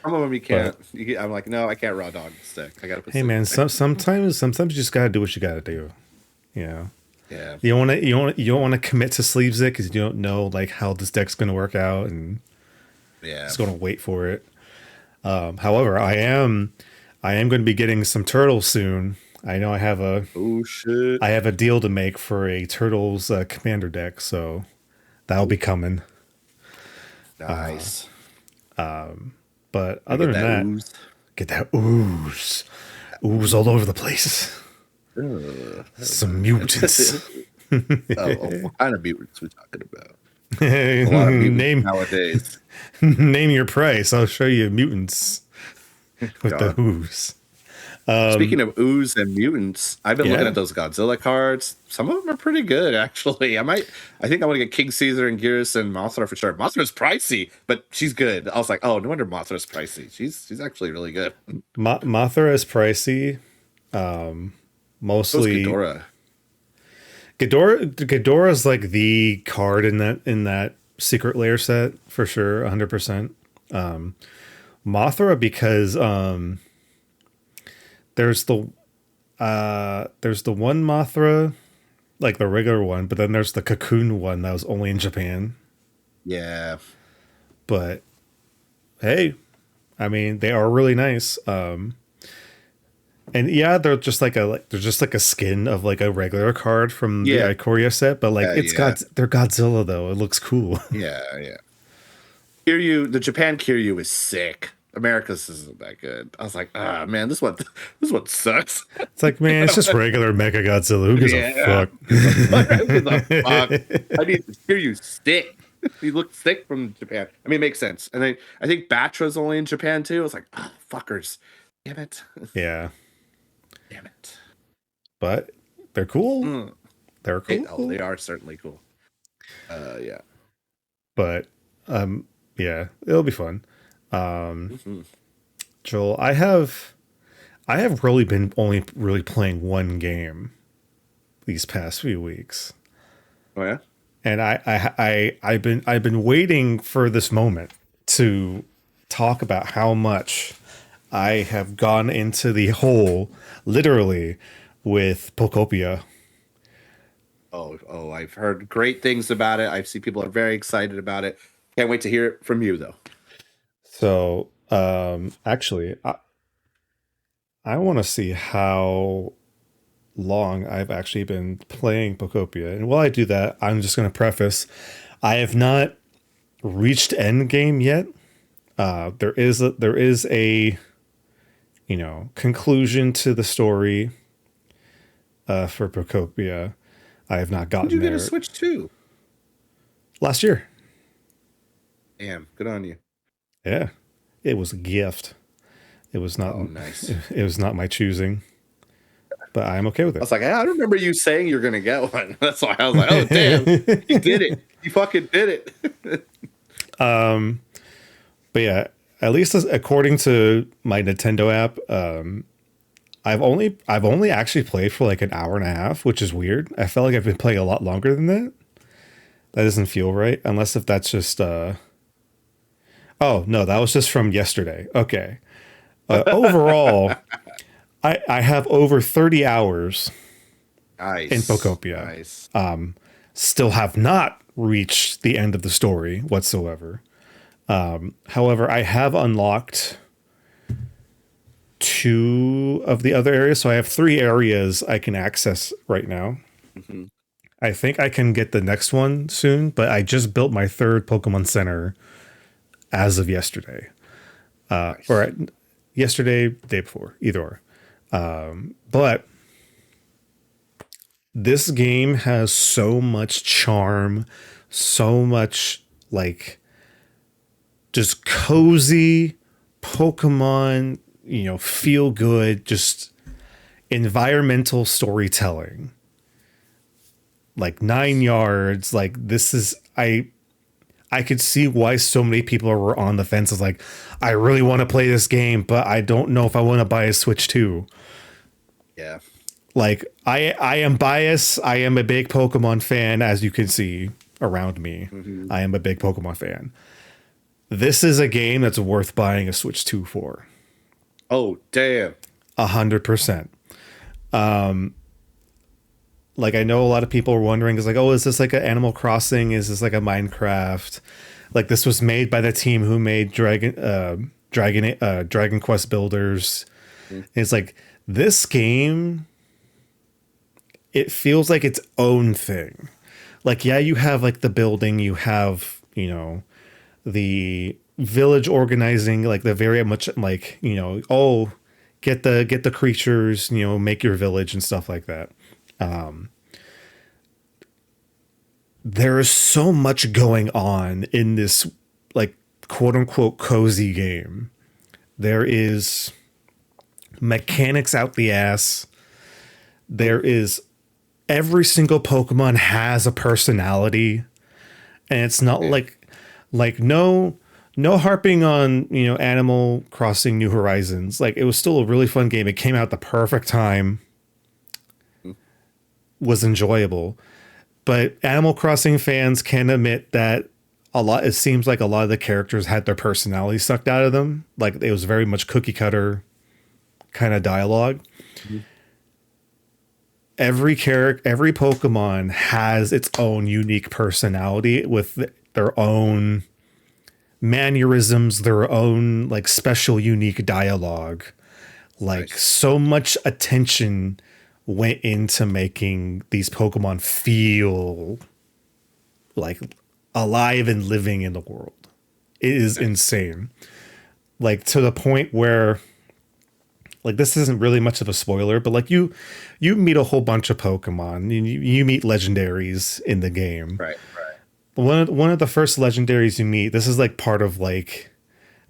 Some of them you But can't. I'm like, no, I can't raw dog this deck. I gotta put hey sleep. man, sometimes you just gotta do what you gotta do. You know. Yeah. You don't want to commit to sleeves it because you don't know like how this deck's gonna work out and Yeah. just gonna wait for it. However, I am going to be getting some turtles soon. I know Oh shit. I have a deal to make for a turtles commander deck, so that'll be coming. Nice. But You other get than that that, ooze. get that ooze all over the place. Some mutants. What kind of mutants we talking about? A lot of mutants nowadays. Name your price. I'll show you mutants with the God. ooze. Speaking of ooze and mutants, I've been looking Yeah. at those Godzilla cards. Some of them are pretty good, actually. I think I want to get King Caesar and Gearus and Mothra for sure. Mothra's pricey, but she's good. I was like, oh, no wonder Mothra's pricey. She's actually really good. Mothra is pricey. So is Mostly Ghidorah. Ghidorah is like the card in that secret layer set for sure, 100%. Mothra because there's the one Mothra, like the regular one, but then there's the cocoon one that was only in Japan. Yeah. But hey, I mean they are really nice. And yeah, they're just like a skin of like a regular card from the Yeah. Ikoria set, but like Yeah. they're Godzilla though. It looks cool. Yeah. Yeah. Kiryu, the Japan Kiryu is sick. America's isn't that good. I was like, ah, man, this one sucks. It's like, man, it's just regular Mecha Godzilla. Who gives a Yeah. fuck? Who gives a fuck? I need to hear you stick. He looked sick from Japan. I mean, it makes sense. And I think Batra's only in Japan too. I was like, oh, fuckers. Damn it. Yeah, Damn it. but they're cool. Mm. They're cool. They are certainly cool. Yeah. But yeah, it'll be fun. Mm-hmm. Joel, I have really been only really playing one game these past few weeks. Oh yeah. And I've been waiting for this moment to talk about how much I have gone into the hole, literally, with Pokopia. Oh, I've heard great things about it. I've seen people are very excited about it. Can't wait to hear it from you though. So, actually, I want to see how long I've actually been playing Pokopia. And while I do that, I'm just going to preface I have not reached end game yet. There is a conclusion to the story for Pokopia. I have not gotten Did you get there a Switch too? last year. Damn, good on you. Yeah, it was a gift. It was not. Oh, nice. It was not my choosing, but I'm okay with I it. was like, I don't remember you saying you're gonna get one. That's why I was like, oh damn, you did it. You fucking did it. But yeah, at least according to my Nintendo app, I've only actually played for like an hour and a half, which is weird. I felt like I've been playing a lot longer than that. That doesn't feel right, unless if that's just. Oh no, that was just from yesterday. Okay. Overall, I have over 30 hours Nice. in Pokopia. Nice. Still have not reached the end of the story whatsoever. However, I have unlocked 2 of the other areas. So I have 3 areas I can access right now. Mm-hmm. I think I can get the next one soon, but I just built my 3rd Pokemon Center as of yesterday. Nice. Or yesterday, day before, either or. But this game has so much charm, so much like just cozy Pokemon, feel good, just environmental storytelling. Like 9 yards, like this is I could see why so many people were on the fence. Is like, I really want to play this game, but I don't know if I want to buy a Switch 2. Yeah. Like I am biased. I am a big Pokemon fan, as you can see around me. Mm-hmm. I am a big Pokemon fan. This is a game that's worth buying a Switch 2 for. Oh, damn. 100%. Like I know a lot of people are wondering, is like, oh, is this like an Animal Crossing? Is this like a Minecraft? Like this was made by the team who made Dragon Quest Builders. Mm. It's like this game, it feels like its own thing. Like, yeah, you have like the building, you have, the village organizing, like the very much like, oh, get the creatures, make your village and stuff like that. There is so much going on in this like quote unquote cozy game. There is mechanics out the ass. There is every single Pokemon has a personality, and it's not like no harping on Animal Crossing New Horizons. Like it was still a really fun game. It came out the perfect time, was enjoyable. But Animal Crossing fans can admit that it seems like a lot of the characters had their personality sucked out of them. Like it was very much cookie cutter kind of dialogue. Mm-hmm. Every Pokemon has its own unique personality with their own mannerisms, their own like special unique dialogue. Like nice. So much attention went into making these Pokemon feel like alive and living in the world. It is insane. Like to the point where, like, this isn't really much of a spoiler, but like you meet a whole bunch of Pokemon. You meet legendaries in the game. Right. One of the first legendaries you meet, this is like part of like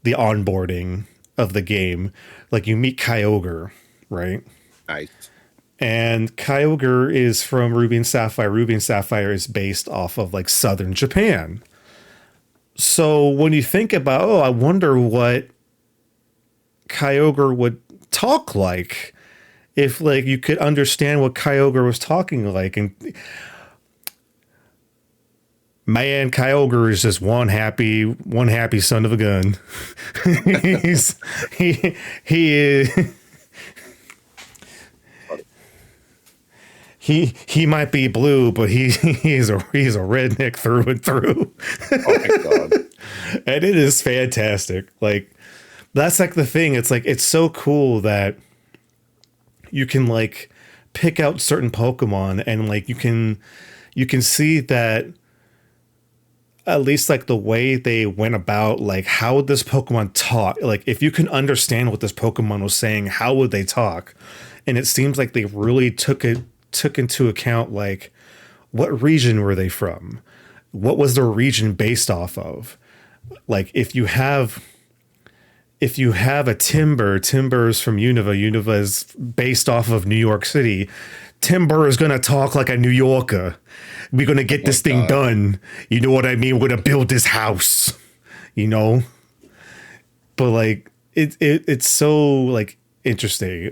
the onboarding of the game. Like you meet Kyogre, right? Nice. And Kyogre is from Ruby and Sapphire. Ruby and Sapphire is based off of like southern Japan. So when you think about, oh, I wonder what Kyogre would talk like if like you could understand what Kyogre was talking like. And man, Kyogre is just one happy son of a gun. he is. He might be blue, but he's a redneck through and through. Oh my god. And it is fantastic. Like that's like the thing. It's like it's so cool that you can like pick out certain Pokemon and like you can see that at least like the way they went about like how would this Pokemon talk? Like if you can understand what this Pokemon was saying, how would they talk? And it seems like they really took into account like what region were they from, what was their region based off of. Like if you have a Timber is from Unova is based off of New York City. Timber is gonna talk like a New Yorker. We're gonna get this thing done, you know what I mean? We're gonna build this house, but like it's so like interesting.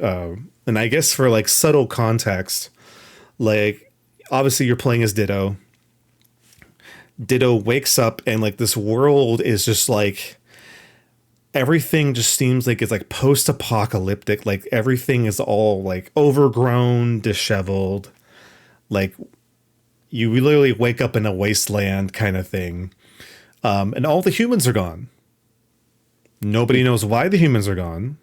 And I guess for like subtle context, like, obviously you're playing as Ditto. Ditto wakes up and like this world is just like everything just seems like it's like post-apocalyptic. Like everything is all like overgrown, disheveled. Like you literally wake up in a wasteland kind of thing. And all the humans are gone. Nobody knows why the humans are gone.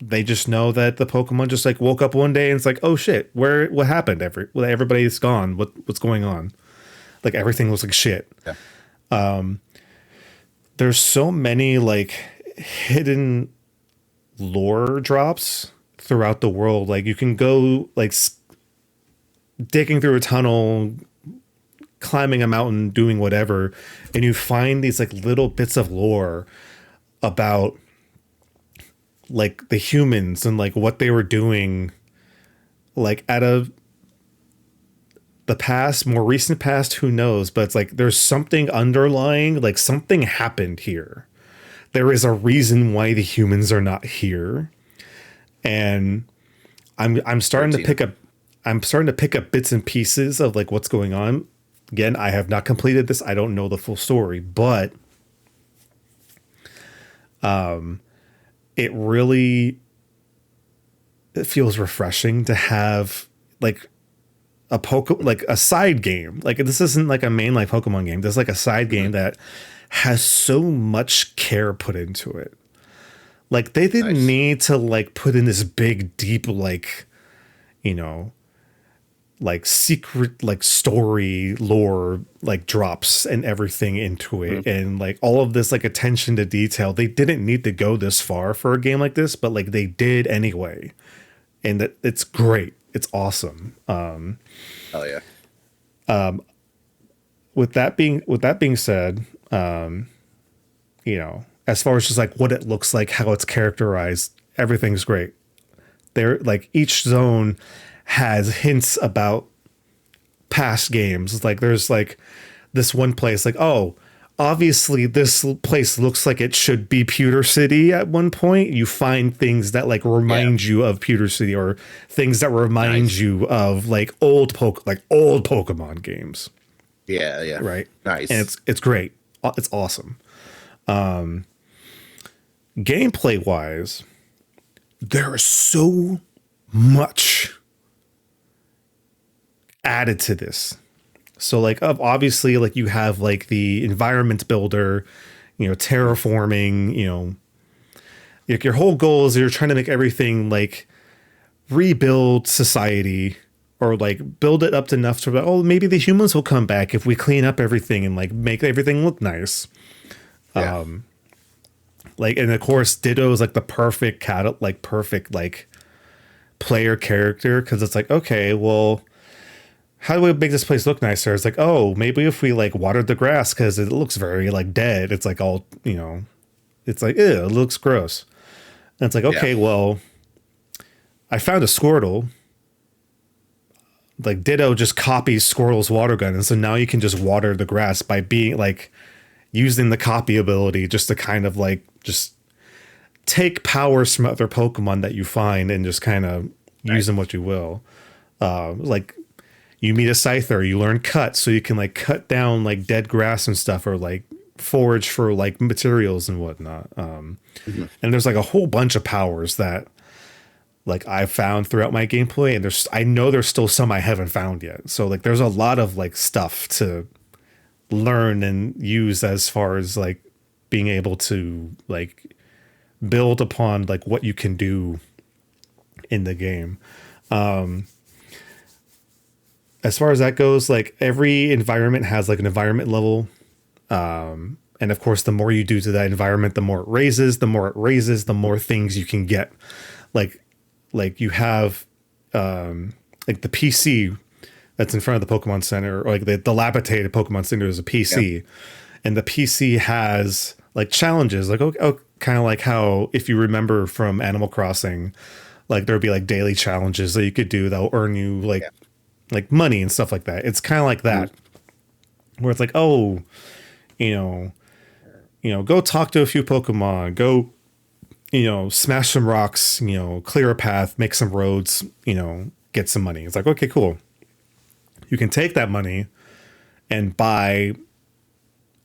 They just know that the Pokemon just like woke up one day and it's like, oh shit, what happened? Everybody's gone. What's going on? Like everything was like shit. Yeah. There's so many like hidden lore drops throughout the world. Like you can go like digging through a tunnel, climbing a mountain, doing whatever, and you find these like little bits of lore about like the humans and like what they were doing like at the past, more recent past, who knows, but it's like there's something underlying, like something happened here. There is a reason why the humans are not here. And I'm starting to pick up bits and pieces of like what's going on. Again, I have not completed this. I don't know the full story, but it feels refreshing to have like like a side game. Like this isn't like a main like Pokemon game. There's like a side game that has so much care put into it. Like they didn't need to like put in this big deep like, you know, like secret like story lore like drops and everything into it, and like all of this like attention to detail. They didn't need to go this far for a game like this, but like they did anyway, and that it's great. It's awesome. Oh yeah. With that being said, you know, as far as just like what it looks like, how it's characterized, everything's great. There, like each zone has hints about past games. It's like there's like this one place, like, oh, obviously this place looks like it should be Pewter City at one point. You find things that like remind you of Pewter City, or things that remind you of like old Pokemon games. Yeah, yeah. Right. Nice. And it's great. It's awesome. Gameplay wise, there is so much added to this. So like obviously like you have like the environment builder, you know, terraforming, you know, like your whole goal is you're trying to make everything like rebuild society, or like build it up to enough to, oh, maybe the humans will come back if we clean up everything and like make everything look nice. Yeah. Like, and of course Ditto is like the perfect player character, because it's like, okay, well, how do we make this place look nicer? It's like, oh, maybe if we like watered the grass, because it looks very like dead. It's like all, you know, it's like, ew, it looks gross. And it's like, okay, well, I found a Squirtle. Like Ditto just copies Squirtle's water gun, and so now you can just water the grass by being like using the copy ability just to kind of like just take powers from other Pokemon that you find and just kind of use them what you will. Like you meet a Scyther, you learn cut, so you can like cut down like dead grass and stuff, or like forage for like materials and whatnot. And there's like a whole bunch of powers that like I've found throughout my gameplay, and I know there's still some I haven't found yet. So like there's a lot of like stuff to learn and use as far as like being able to like build upon like what you can do in the game. As far as that goes, like every environment has like an environment level. And of course, the more you do to that environment, the more it raises, the more things you can get. Like you have like the PC that's in front of the Pokemon Center, or like the dilapidated Pokemon Center is a PC, and the PC has like challenges, like kind of like how, if you remember from Animal Crossing, like there'd be like daily challenges that you could do that will earn you like money and stuff like that. It's kind of like that, where it's like, oh, you know, go talk to a few Pokemon, go, you know, smash some rocks, you know, clear a path, make some roads, you know, get some money. It's like, okay, cool. You can take that money and buy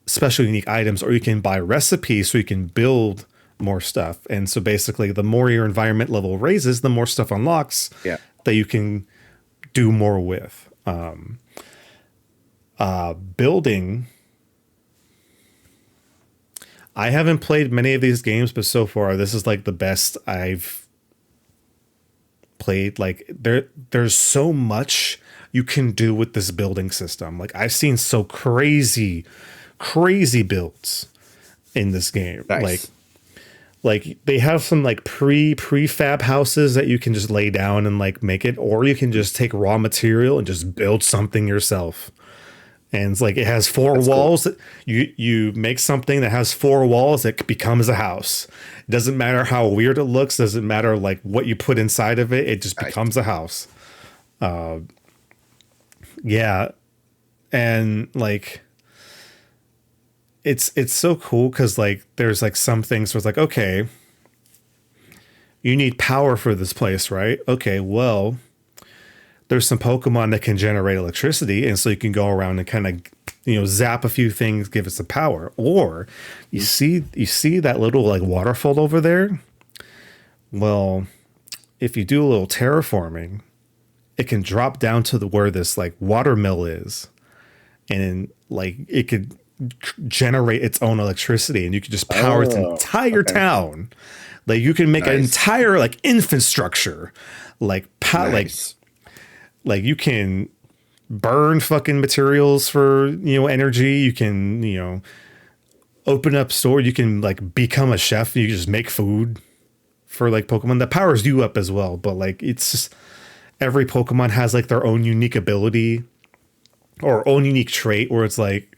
special unique items, or you can buy recipes so you can build more stuff. And so basically the more your environment level raises, the more stuff unlocks that you can do more with. Building, I haven't played many of these games, but so far this is like the best I've played. Like there's so much you can do with this building system. Like I've seen so crazy builds in this game. Nice. Like they have some like prefab houses that you can just lay down and like make it, or you can just take raw material and just build something yourself. And it's like it has four That's cool. walls. You make something that has four walls, it becomes a house. It doesn't matter how weird it looks, doesn't matter like what you put inside of it, it just Nice. becomes a house. Yeah. And like it's so cool because like there's like some things where it's like, okay, you need power for this place, right? Okay, well, there's some Pokemon that can generate electricity, and so you can go around and kind of, zap a few things, give it some power. Or you see that little like waterfall over there. Well, if you do a little terraforming, it can drop down to the where this like water mill is, and like it could generate its own electricity, and you could just power its Oh, entire okay. town. Like you can make an Nice. entire like infrastructure, like Nice. like you can burn fucking materials for energy. You can open up store. You can like become a chef. You can just make food for like Pokemon. That powers you up as well. But like it's just every Pokemon has like their own unique ability or own unique trait where it's like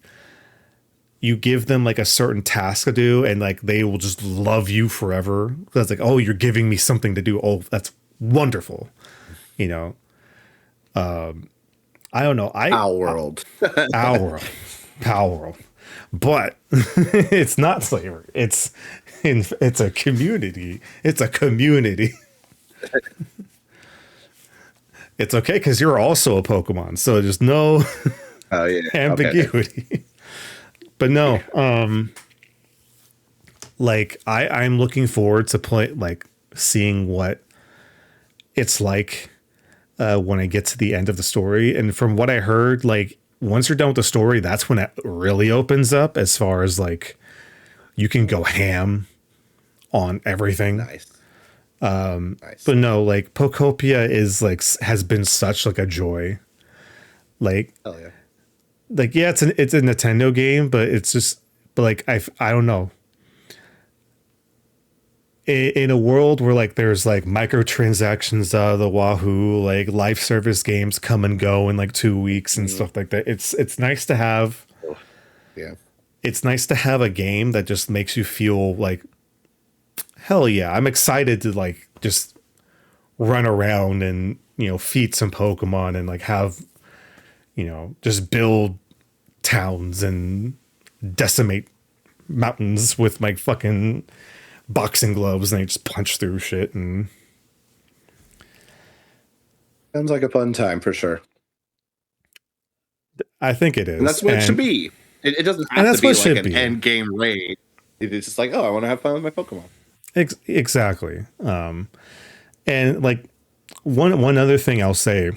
you give them like a certain task to do and like they will just love you forever. That's like, oh, you're giving me something to do. Oh, that's wonderful. You know, I don't know. Our world. Our power, but it's not slavery. It's a community. It's a community. It's okay because you're also a Pokemon, so there's no Oh yeah. Okay. ambiguity. But no, like I'm looking forward to play like seeing what it's like when I get to the end of the story. And from what I heard, like once you're done with the story, that's when it really opens up as far as like you can go ham on everything. Nice. Nice. But no, like Pokopia is like has been such like a joy. Like Hell yeah. yeah, it's a Nintendo game, but it's just but like I don't know. In a world where like there's like microtransactions out of the wahoo, like life service games come and go in like 2 weeks and Mm, stuff like that. It's nice to have. oh, yeah. It's nice to have a game that just makes you feel like hell yeah. I'm excited to like just run around and feed some Pokemon and like have just build towns and decimate mountains with my fucking boxing gloves and I just punch through shit and Sounds like a fun time for sure. I think it And is. that's what it should be. It doesn't And have to that's what be it like should an be. end game raid. It's just like, oh, I want to have fun with my Pokemon. Exactly. And like one other thing I'll say,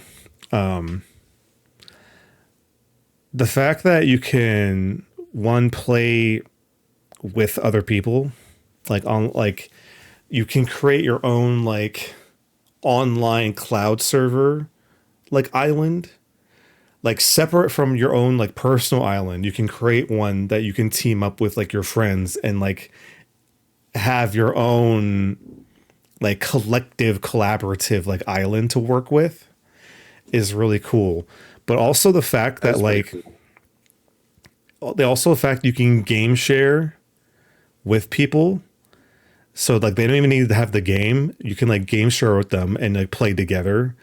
the fact that you can one play with other people, like on like you can create your own like online cloud server like island like separate from your own like personal island. You can create one that you can team up with like your friends and like have your own like collective collaborative like island to work with is really cool. But also the fact That that is pretty like cool. also the fact you can game share with people. So like they don't even need to have the game. You can like game share with them and like play together.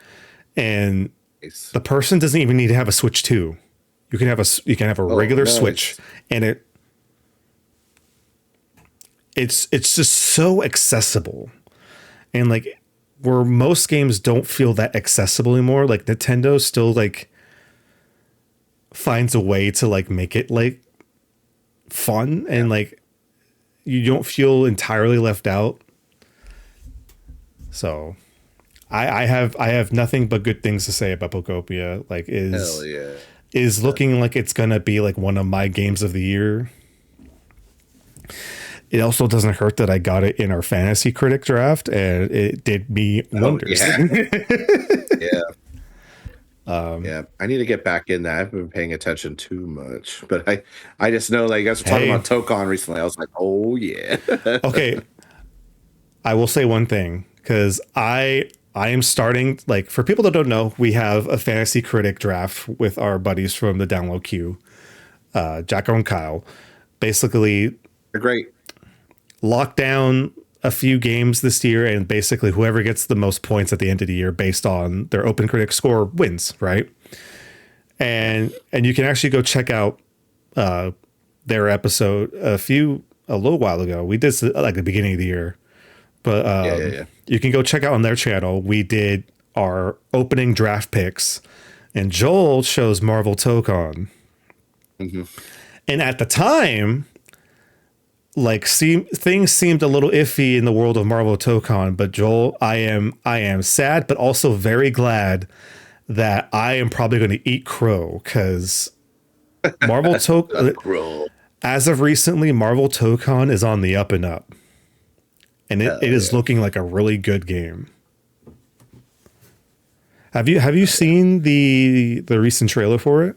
And Nice. the person doesn't even need to have a Switch 2. You can have a Oh, regular Switch nice. and it's just so accessible. And like where most games don't feel that accessible anymore, like Nintendo still like finds a way to like make it like fun Yeah. and like you don't feel entirely left out. So I have nothing but good things to say about Pokopia. Like Hell is yeah. is looking like it's gonna be like one of my games of the year. It also doesn't hurt that I got it in our fantasy critic draft and it did me Oh wonders. yeah. Yeah. Yeah. I need to get back in that. I've been paying attention too much. But I just know like you guys were talking Hey, about Tokon recently. I was like, oh yeah. okay, I will say one thing because I am starting, like, for people that don't know, we have a fantasy critic draft with our buddies from the download queue, Jacko and Kyle. Basically, They're great. lock down a few games this year, and basically whoever gets the most points at the end of the year based on their open critic score wins, right? And you can actually go check out their episode a little while ago. We did like the beginning of the year, but Yeah. you can go check out on their channel. We did our opening draft picks, and Joel chose Marvel Tokon. Hmm. And at the time, like things seemed a little iffy in the world of Marvel Tokon, but Joel, I am sad, but also very glad that I am probably going to eat crow because Marvel Tokon, Bro. as of recently, Marvel Tokon is on the up and up, and it is looking like a really good game. Have you seen the recent trailer for it?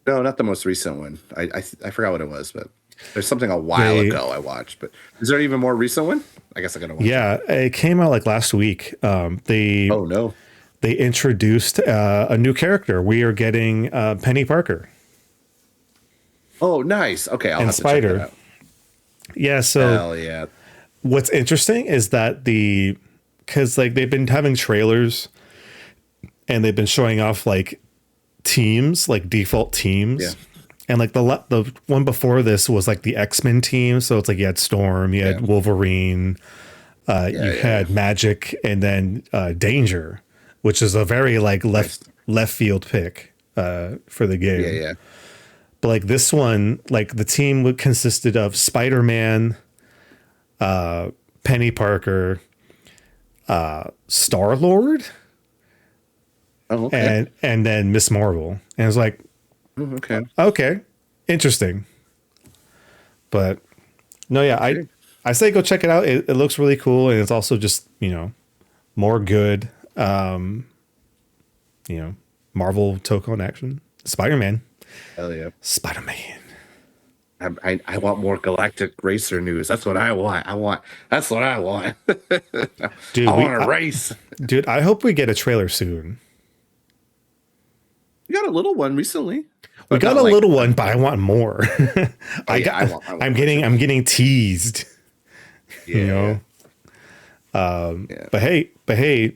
No, not the most recent one. I forgot what it was, but there's something a while ago I watched. But is there an even more recent one? I guess I gotta watch it. Yeah, it came out like last week. Oh no. They introduced a new character. We are getting Penny Parker Oh, nice. Okay, I'll and have to check that Spider. out. Yeah. So Hell yeah. what's interesting is that because like they've been having trailers and they've been showing off like teams, like default teams. Yeah. And like the one before this was like the X-Men team. So it's like you had Storm, you had Wolverine, you had Magic, and then Danger, which is a very like left field pick for the game. Yeah. But like this one, like the team consisted of Spider-Man, Penny Parker, Star-Lord, Oh, okay. and then Miss Marvel. And it was like, Okay. okay, interesting. But no, yeah, I say go check it out. It looks really cool, and it's also just more good. Marvel Tokon action. Spider-Man. Hell yeah. Spider-Man. I want more Galactic Racer news. That's what I want. That's what I want. Dude, I want to race. Dude, I hope we get a trailer soon. You got a little one recently. We got a little one, but I want more. I I'm getting teased. Yeah. But hey,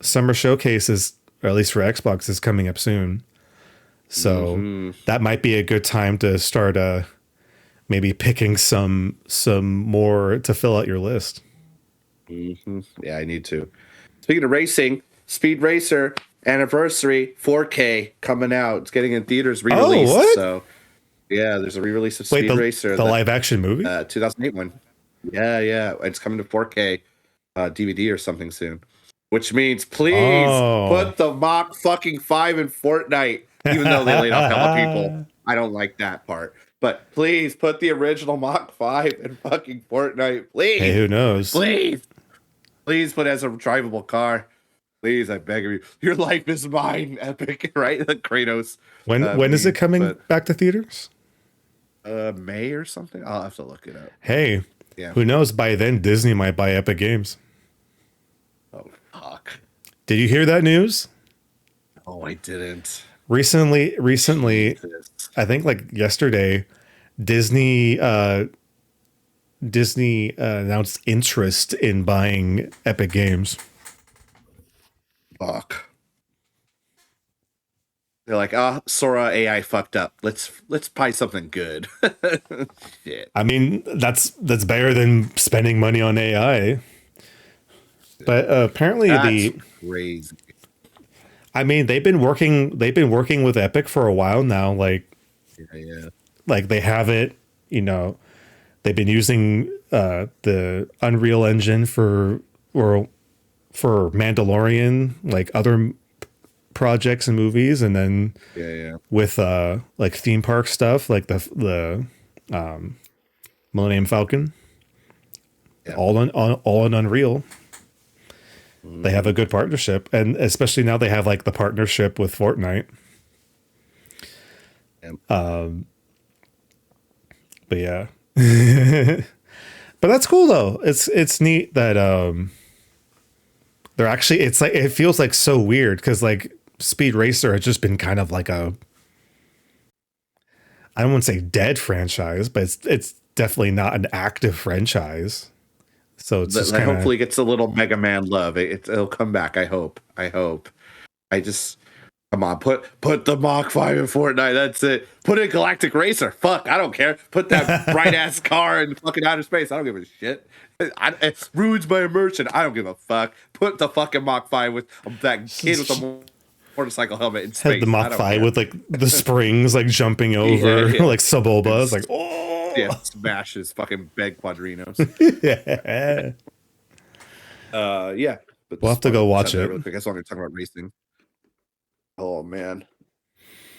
Summer Showcase is, or at least for Xbox, is coming up soon. So that might be a good time to start maybe picking some more to fill out your list. Yeah, I need to. Speaking of racing, Speed Racer Anniversary 4K coming out. It's getting in theaters re-released. Oh, what? So yeah, there's a re-release of Wait, Speed Racer, the live action movie? 2008 one. Yeah. It's coming to 4K DVD or something soon. Which means please put the Mach fucking 5 in Fortnite, even though they laid off hella people. I don't like that part. But please put the original Mach 5 in fucking Fortnite. Please. Hey, who knows? Please put it as a drivable car. Please, I beg of you. Your life is mine, Epic, right? The Kratos. When is it coming back to theaters? May or something? I'll have to look it up. Hey, who knows? By then, Disney might buy Epic Games. Oh, fuck. Did you hear that news? Oh, I didn't. Recently, I think like yesterday, Disney announced interest in buying Epic Games. Fuck. They're like, Sora AI fucked up. Let's buy something good. Shit. I mean, that's better than spending money on AI. But apparently That's crazy. I mean, they've been working with Epic for a while now. Like, Yeah. like they have it, they've been using the Unreal Engine for Mandalorian, like other projects and movies, and then with like theme park stuff, like the Millennium Falcon, all on Unreal. They have a good partnership, and especially now they have like the partnership with Fortnite. But yeah, but that's cool though. It's neat that They're actually, it's like, it feels like so weird because like Speed Racer has just been kind of like a, I don't want to say dead franchise, but it's definitely not an active franchise. So it's just That kind of, hopefully gets a little Mega Man love. It'll come back. I hope. I hope. I just come on, put the Mach 5 in Fortnite. That's it. Put in Galactic Racer. Fuck, I don't care. Put that bright ass car in fucking outer space. I don't give a shit. It ruins my immersion. I don't give a fuck. Put the fucking Mach 5 with that kid with the motorcycle helmet in had the space. I Mach don't 5 care. with like the springs like jumping Yeah, over yeah. like Subulba. It's It's, like, yeah, oh, smashes fucking bed quadrinos. yeah. Yeah. But We'll have just to wanted go to watch touch that it. really quick. I just wanted to talk about racing. Oh man.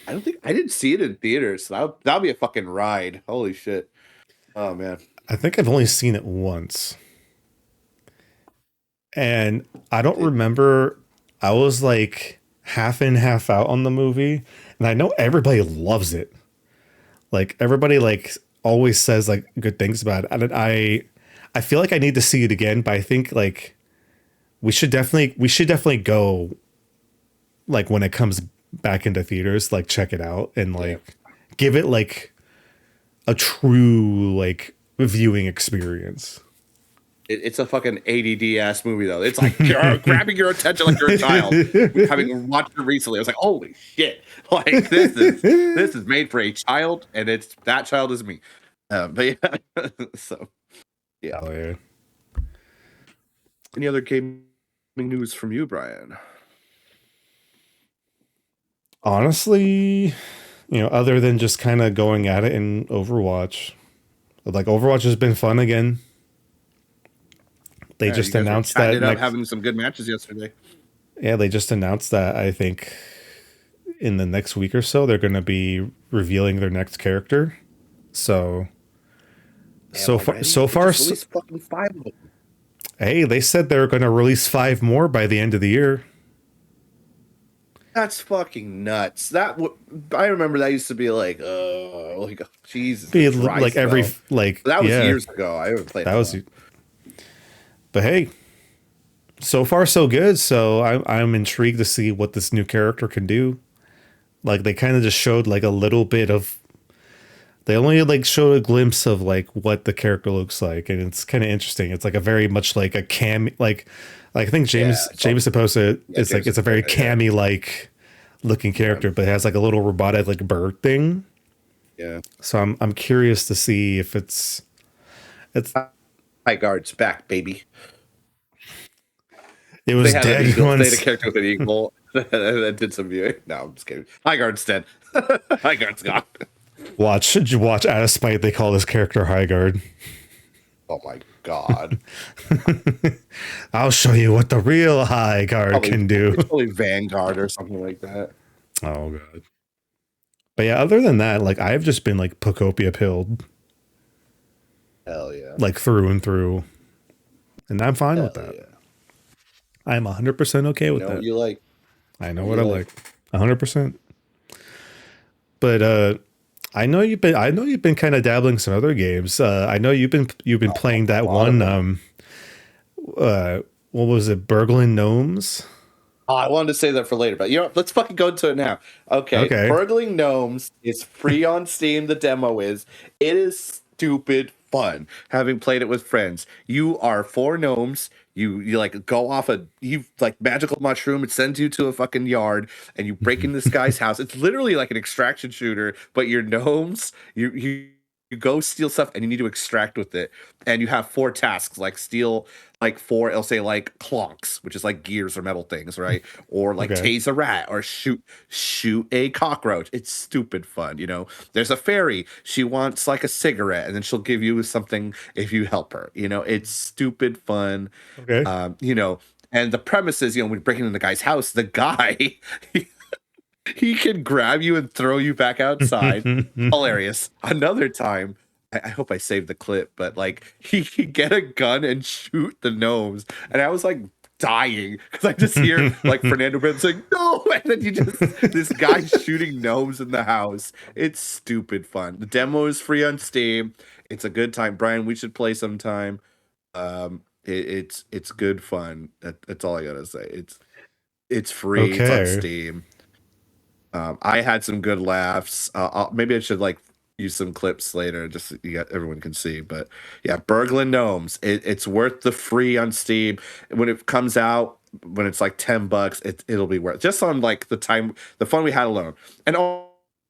I don't think I didn't see it in theaters. So that'll be a fucking ride. Holy shit. Oh man. I think I've only seen it once. And I don't remember. I was like half in, half out on the movie. And I know everybody loves it. Like everybody like always says like good things about it. And I feel like I need to see it again, but I think like we should definitely go like when it comes back into theaters, like check it out and Yeah. like give it like a true like viewing experience. It's a fucking ADD ass movie though. It's like grabbing your attention like you're a child. Having watched it recently, I was like, holy shit! Like this is made for a child, and it's that child is me. But yeah, so yeah. Oh yeah. Any other gaming news from you, Brian? Honestly, other than just kind of going at it in Overwatch, like Overwatch has been fun again. They Yeah, you just guys were announced chatting that it up, next. having some good matches yesterday. Yeah, they just announced that I think in the next week or so they're going to be revealing their next character. So Damn, so far, already? so They far, just so, released fucking 5 of them. hey, they said they're going to release 5 more by the end of the year. That's fucking nuts. I remember that used to be like, Jesus Be like Christ, every though. like That was yeah, years ago. I haven't played that in a was. while. But hey, so far so good. So I'm intrigued to see what this new character can do. Like they kind of just showed like a little bit of. They only like showed a glimpse of like what the character looks like, and it's kind of interesting. It's like a very much like a cam like I think James Yeah, James supposed to. yeah, It's like James it's is a very good, yeah. cammy like looking character, but it has like a little robotic like bird thing. Yeah. So I'm curious to see if it's High guards back, baby. it They was had an dead eagle. They had a once. character with an eagle that did some viewing. No, I'm just kidding. High guard's dead. High guard's gone. Watch out of spite. They call this character High Guard. Oh my god. I'll show you what the real High Guard can do. It's probably Vanguard or something like that. Oh god. But yeah, other than that, like I've just been like Pokopia pilled, Hell yeah. like through and through, and I'm fine with Hell that. yeah. I'm 100% okay with You know what that. you like. I know What what I you like, 100%. But I know you've been kind of dabbling some other games. I know you've been playing A that lot of one. them. What was it? Burgling Gnomes. Oh, I wanted to say that for later, but you know what? Let's fucking go into it now. Okay, Okay. Burgling Gnomes is free on Steam. The demo is. It is stupid fun. Having played it with friends, you are 4 gnomes. You like go off you like magical mushroom. It sends you to a fucking yard, and you break into this guy's house. It's literally like an extraction shooter, but you're gnomes. You go steal stuff, and you need to extract with it. And you have 4 tasks, like steal like 4, it'll say like clonks, which is like gears or metal things, right? Or like Okay. tase a rat or shoot a cockroach. It's stupid fun, you know. There's a fairy. She wants like a cigarette, and then she'll give you something if you help her. You know, it's stupid fun. Okay. You know, and the premise is, you know, when breaking into the guy's house, the guy he can grab you and throw you back outside. Hilarious. Another time, I hope I saved the clip, but like he could get a gun and shoot the gnomes, and I was like dying because I just hear like Fernando Benz saying no, and then you just this guy shooting gnomes in the house. It's stupid fun. The demo is free on Steam. It's a good time, Brian. We should play sometime. It's good fun. That's all I gotta say. It's free. It's on Okay. Steam. I had some good laughs. Maybe I should like use some clips later, just so everyone can see. But yeah, Burglar Gnomes. It's worth the free on Steam. When it comes out, when it's like $10, it'll be worth just on like the fun we had alone. And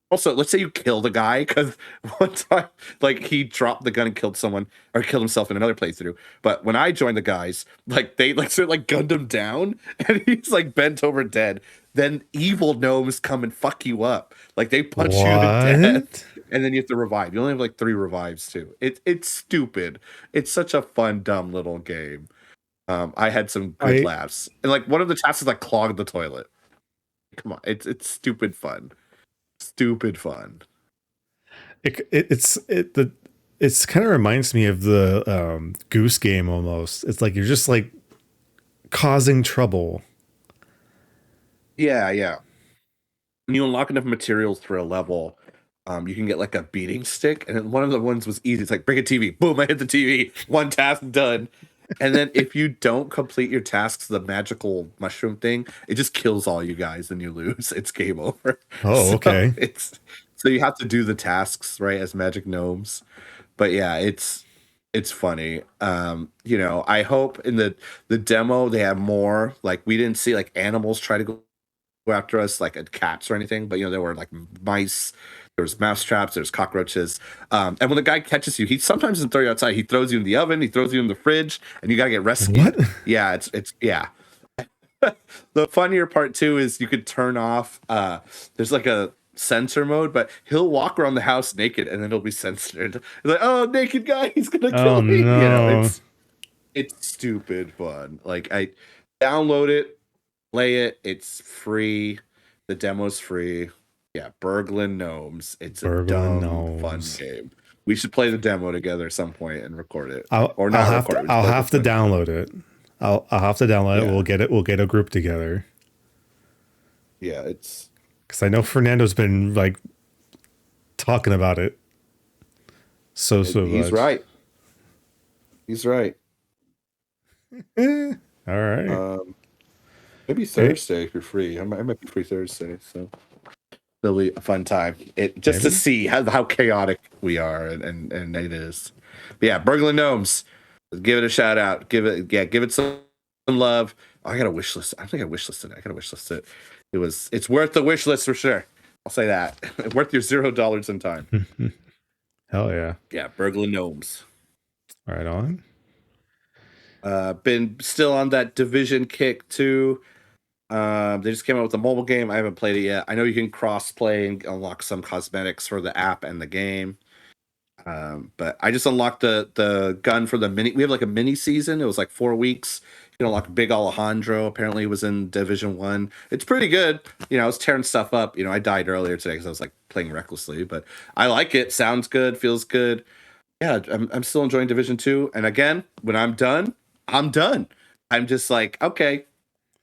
also, let's say you killed a guy because one time, like he dropped the gun and killed someone or killed himself in another playthrough. But when I joined the guys, like they like sort of like gunned him down and he's like bent over dead. Then evil gnomes come and fuck you up. Like they punch you to death, What? and then you have to revive. You only have like 3 revives too. It's stupid. It's such a fun, dumb little game. I had some good I laughs, and like one of the tasks is like clog the toilet. Come on, it's stupid fun. Stupid fun. the it's kind of reminds me of the Goose Game almost. It's like you're just like causing trouble. Yeah, yeah. When you unlock enough materials for a level, you can get like a beating stick, and then one of the ones was easy. It's like break a TV. Boom! I hit the TV. One task done. And then if you don't complete your tasks, the magical mushroom thing, it just kills all you guys, and you lose. It's game over. Oh, So okay. so you have to do the tasks right as magic gnomes. But yeah, it's funny. I hope in the demo they have more. Like we didn't see like animals try to go after us like cats or anything, but there were like mice, there was mouse traps, there's cockroaches. And when the guy catches you, he sometimes doesn't throw you outside. He throws you in the oven, he throws you in the fridge, and you gotta get What? rescued. Yeah, it's yeah. The funnier part too is you could turn off. There's like a censor mode, but he'll walk around the house naked, and then he'll be censored. It's like, oh, naked guy, he's gonna Oh kill me. no. It's stupid fun. Like I download it, play it. It's free. The demo's free. Yeah, Burglin Gnomes. It's a Burgling dumb, fun gnomes. game. We should play the demo together at some point and record it, or not record it. We should I'll play for have to fun. download it. I'll have to download it. Yeah, We'll get a group together. yeah. It's Because I know Fernando's been like talking about it so he's much. right. He's right. Eh, all right. Um, maybe Maybe, Thursday if you're free. I might be free Thursday, so it'll be a fun time. It just to maybe. see how chaotic we are, and it is. But yeah, Burglar Gnomes. Give it a shout out. Give it some love. Oh, I got a wish list. I think I wish listed it. I got to wish list it. It's worth the wish list for sure. I'll say that. Worth your $0 in time. Hell yeah. Yeah, Burglar Gnomes. Right on. Been still on that Division kick too. They just came out with a mobile game. I haven't played it yet. I know you can cross play and unlock some cosmetics for the app and the game. But I just unlocked the gun for the mini. We have like a mini season. It was like 4 weeks. You can unlock Big Alejandro. Apparently, he was in Division 1. It's pretty good. I was tearing stuff up. I died earlier today because I was like playing recklessly, but I like it. Sounds good. Feels good. Yeah, I'm still enjoying Division 2. And again, when I'm done, I'm done. I'm just like, okay,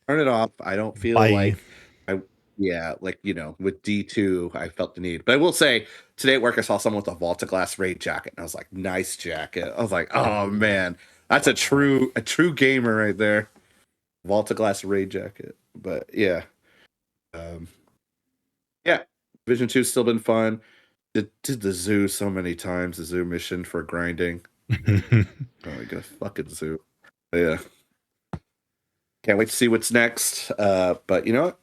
turn it off. I don't feel Bye. like I yeah, like with D2, I felt the need. But I will say today at work I saw someone with a Volta Glass raid jacket and I was like, nice jacket. I was like, oh man, that's a true gamer right there. Volta Glass raid jacket. But yeah. Um yeah, Division 2's still been fun. Did the zoo so many times, the zoo mission for grinding. Oh my god, fucking zoo. Yeah. Can't wait to see what's next. But you know what?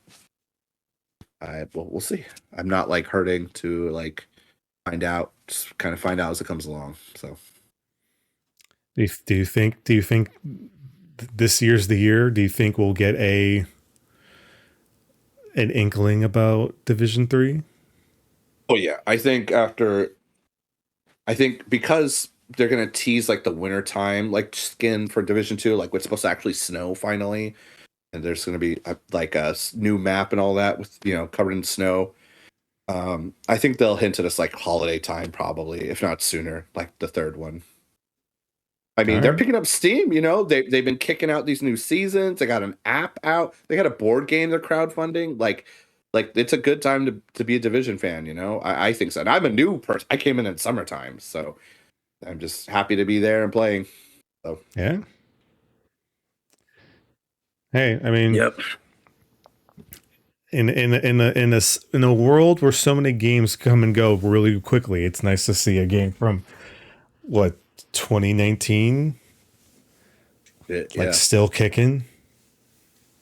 We'll see. I'm not like hurting to like find out, just kind of find out as it comes along. So Do you think this year's the year? Do you think we'll get an inkling about Division 3? oh yeah, I think because they're gonna tease like the winter time like skin for Division 2, like what's supposed to actually snow finally, and there's gonna be like a new map and all that with covered in snow. I think they'll hint at us like holiday time probably, if not sooner, like the third one. I All mean, they're right. picking up steam. They've been kicking out these new seasons. They got an app out. They got a board game they're crowdfunding. Like it's a good time to be a Division fan. I think so. And I'm a new person. I came in summertime, so I'm just happy to be there and playing. So Yeah. Hey, I mean, Yep. in a world where so many games come and go really quickly, it's nice to see a game from what 2019 like Yeah. still kicking.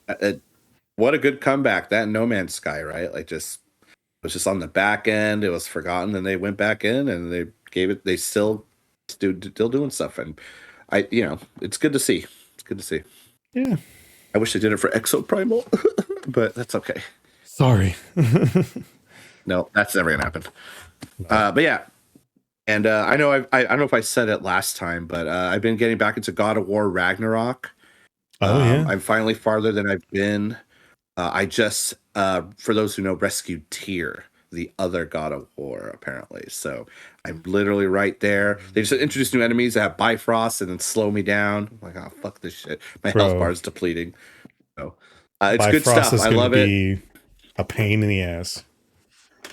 Uh, what a good comeback. That No Man's Sky, right? Like just it was just on the back end. It was forgotten, and they went back in and they gave it. They still doing stuff, and it's good to see. It's good to see. Yeah. I wish they did it for Exo Primal, but that's okay. Sorry. No, that's never gonna happen. But yeah, and I don't know if I said it last time, but I've been getting back into God of War Ragnarok. Oh yeah. I'm finally farther than I've been. I just, for those who know, rescued Tyr, the other God of War, apparently. So I'm literally right there. They just introduced new enemies that have Bifrost and then slow me down. I'm like, oh, fuck this shit. My health bar Bro, is depleting. So it's good Bifrost stuff. is I going to love it. be a pain in the ass.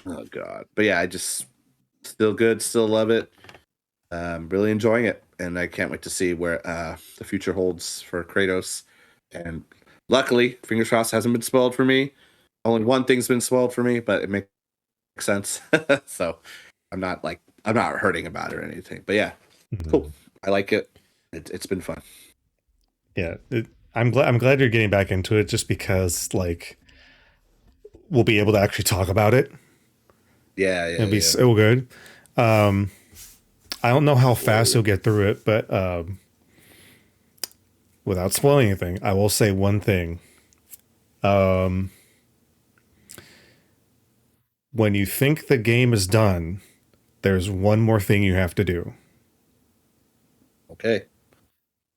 Oh, God. But yeah, I just still good. Still love it. Really enjoying it. And I can't wait to see where the future holds for Kratos. And luckily, fingers crossed, hasn't been spoiled for me. Only one thing's been spoiled for me, but it makes sense. So I'm not hurting about it or anything. But yeah, cool. Mhm. I like it. It's been fun. Yeah, I'm glad you're getting back into it just because like we'll be able to actually talk about it. Yeah, It'll yeah, be yeah. so good. Um, I don't know how fast you'll get through it, but without spoiling anything, I will say one thing. Um, when you think the game is done, there's one more thing you have to do. Okay.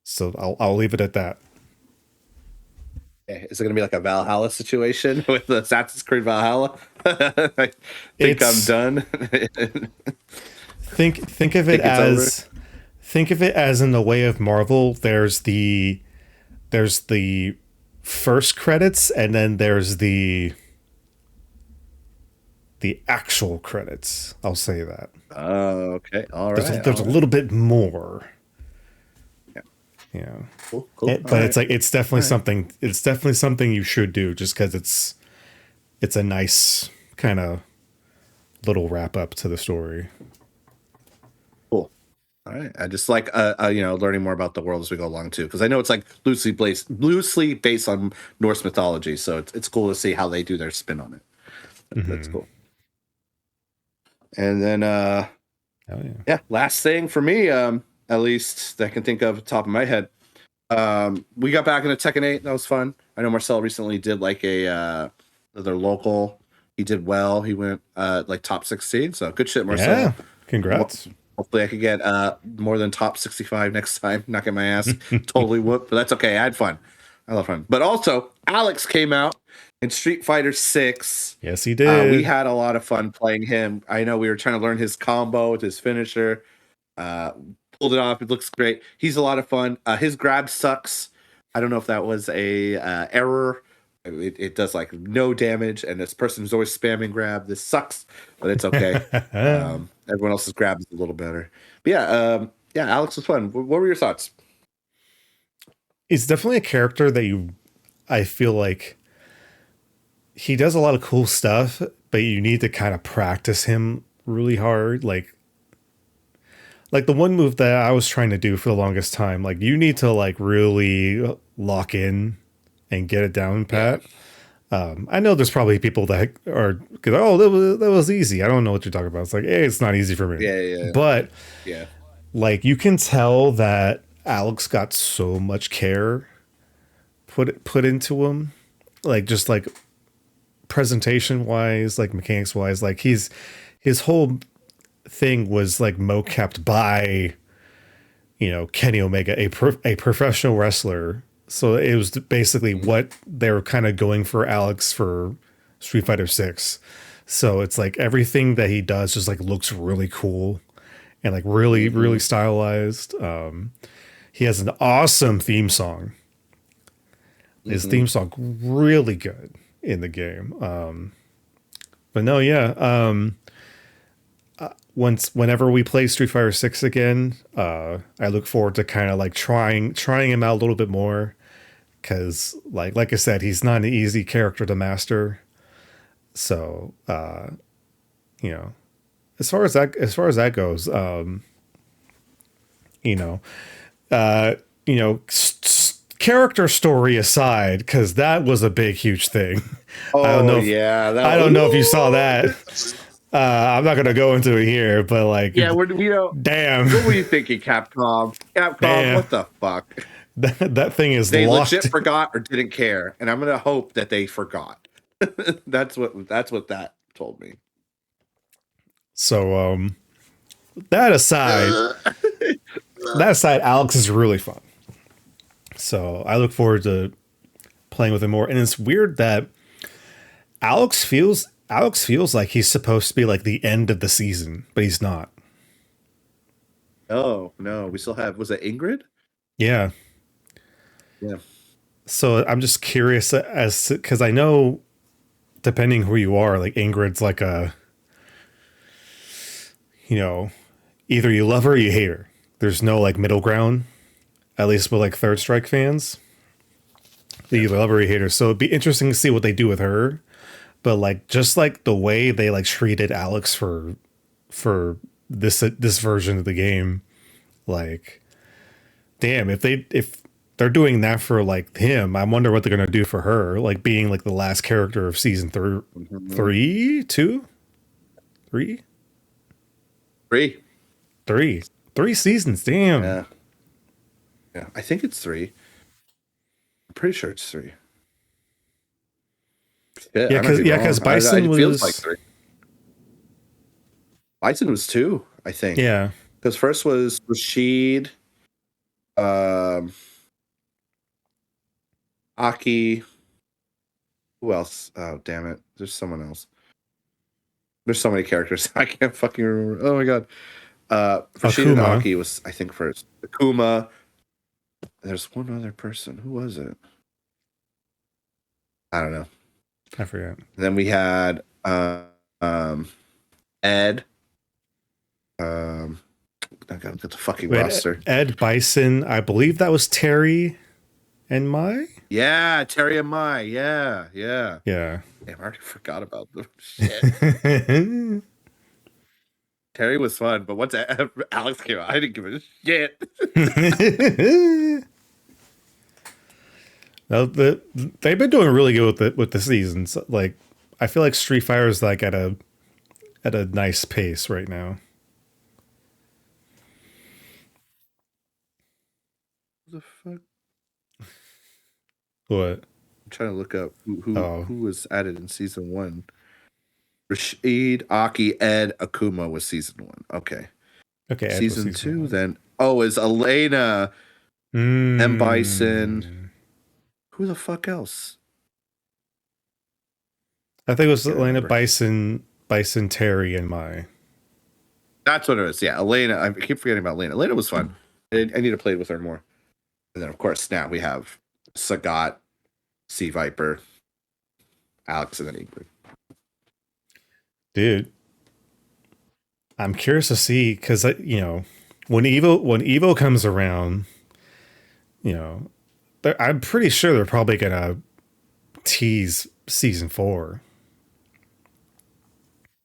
So I'll leave it at that. Okay. Is it gonna be like a Valhalla situation with the Assassin's Creed Valhalla? I think I'm It's done. think of it Think it's over. as think of it as in the way of Marvel. There's the first credits and then there's the actual credits. I'll say that. Oh, okay. All There's right. there's All a right. little bit more. Yeah. Yeah. Cool. Cool. All But right. it's like All right. it's definitely something you should do just because it's a nice kind of little wrap up to the story. Cool. All right. I just like learning more about the world as we go along too, because I know it's like loosely based on Norse mythology, so it's cool to see how they do their spin on it. That's Mm-hmm. cool. And then Oh yeah. yeah, last thing for me, at least that I can think of at the top of my head. We got back into Tekken 8. That was fun. I know Marcel recently did like a their local. He did well. He went like top 16. So good shit, Yeah. Marcel. Congrats. Hopefully I could get more than top 65 next time. Not get my ass totally whooped, but that's okay. I had fun. I love fun. But also, Alex came out in Street Fighter 6. Yes, he We did. had a lot of fun playing him. I know we were trying to learn his combo with his finisher. Uh, Pulled it off. It looks great. He's a lot of fun. His grab sucks. I don't know if that was a error. It does like no damage, and this person who's always spamming grab. This sucks, but it's okay. Everyone else's grab is a little better. But yeah, Alex was fun. What were your thoughts? It's definitely a character that I feel like he does a lot of cool stuff, but you need to kind of practice him really hard. Like the one move that I was trying to do for the longest time, like you need to like really lock in and get it down Yeah, pat. I know there's probably people that are because oh that was easy. I don't know what you're talking about. It's like hey, it's not easy for me, yeah, yeah, but yeah. like you can tell that Alex got so much care put into him, like just like presentation wise, like mechanics wise, like his whole thing was like mo-capped by Kenny Omega, a professional wrestler. So it was basically Mhm. what they were kind of going for Alex for Street Fighter 6. So it's like everything that he does just like looks really cool and like really Mhm. stylized. He has an awesome theme song. His theme Mhm. song really good in the game. But no, yeah. Whenever we play Street Fighter 6 again, I look forward to kind of like trying him out a little bit more because like I said, he's not an easy character to master. So you know, as far as that goes, you know, uh, character story aside, because that was a big, huge thing. I don't Oh know if yeah, that I don't know if you saw that. ooh. I'm not gonna go into it here, but like, Yeah, damn, what were you thinking, Capcom? Capcom, damn, what the fuck? that thing is They locked. legit forgot or didn't care, and I'm gonna hope that they forgot. That's what that told me. So that aside, Alex is really fun. So I look forward to playing with him more. And it's weird that Alex feels like he's supposed to be like the end of the season, but he's not. Oh no, we still have. Was it Ingrid? Yeah. Yeah. So I'm just curious as because I know depending who you are, like Ingrid's like a, you know, either you love her or you hate her. There's no like middle ground, at least with like Third Strike fans. You either love her or you hate her. So it'd be interesting to see what they do with her. But like just like the way they like treated Alex for this version of the game, like damn, if they're doing that for like him, I wonder what they're gonna do for her, like being like the last character of season Mhm. three, two, three, Three. three, 3 seasons. Damn. Yeah. Yeah. I think it's three. I'm pretty sure it's three. Yeah, I might be Because wrong. Bison It feels like was three. Bison was two, I think. yeah Because first was Rashid, um, Aki. Who else? Oh, damn it. There's someone else. There's so many characters. I can't fucking remember. Oh my god. Rashid and Akuma. Aki was, I think, first. Akuma. There's one other person. Who was it? I don't know. I forget. And then we had Ed. I gotta get the fucking Wait, roster. Ed Bison. I believe that was Terry and Mai. Yeah, Terry and Mai. Yeah, yeah. Yeah. Damn, I already forgot about them. Shit. Terry was fun, but once Alex came out, I didn't give a shit. No, they've been doing really good with the seasons. Like, I feel like Street Fighter is like at a nice pace right now. What the fuck? What? I'm trying to look up Oh, who was added in season one. Rashid, Aki, Ed, Akuma was season one. Okay. okay. Ed was Season season two, one. then is Elena, M. Bison. Mm. Who the fuck else? I think it was Can't Elena remember. Bison, Terry, and Mai. That's what it was. Yeah, Elena. I keep forgetting about Elena. Elena was fun. I need to play with her more. And then, of course, now we have Sagat, Sea Viper, Alex, and then Ingrid. Dude, I'm curious to see because when Evo comes around, you know, I'm pretty sure they're probably gonna tease season 4.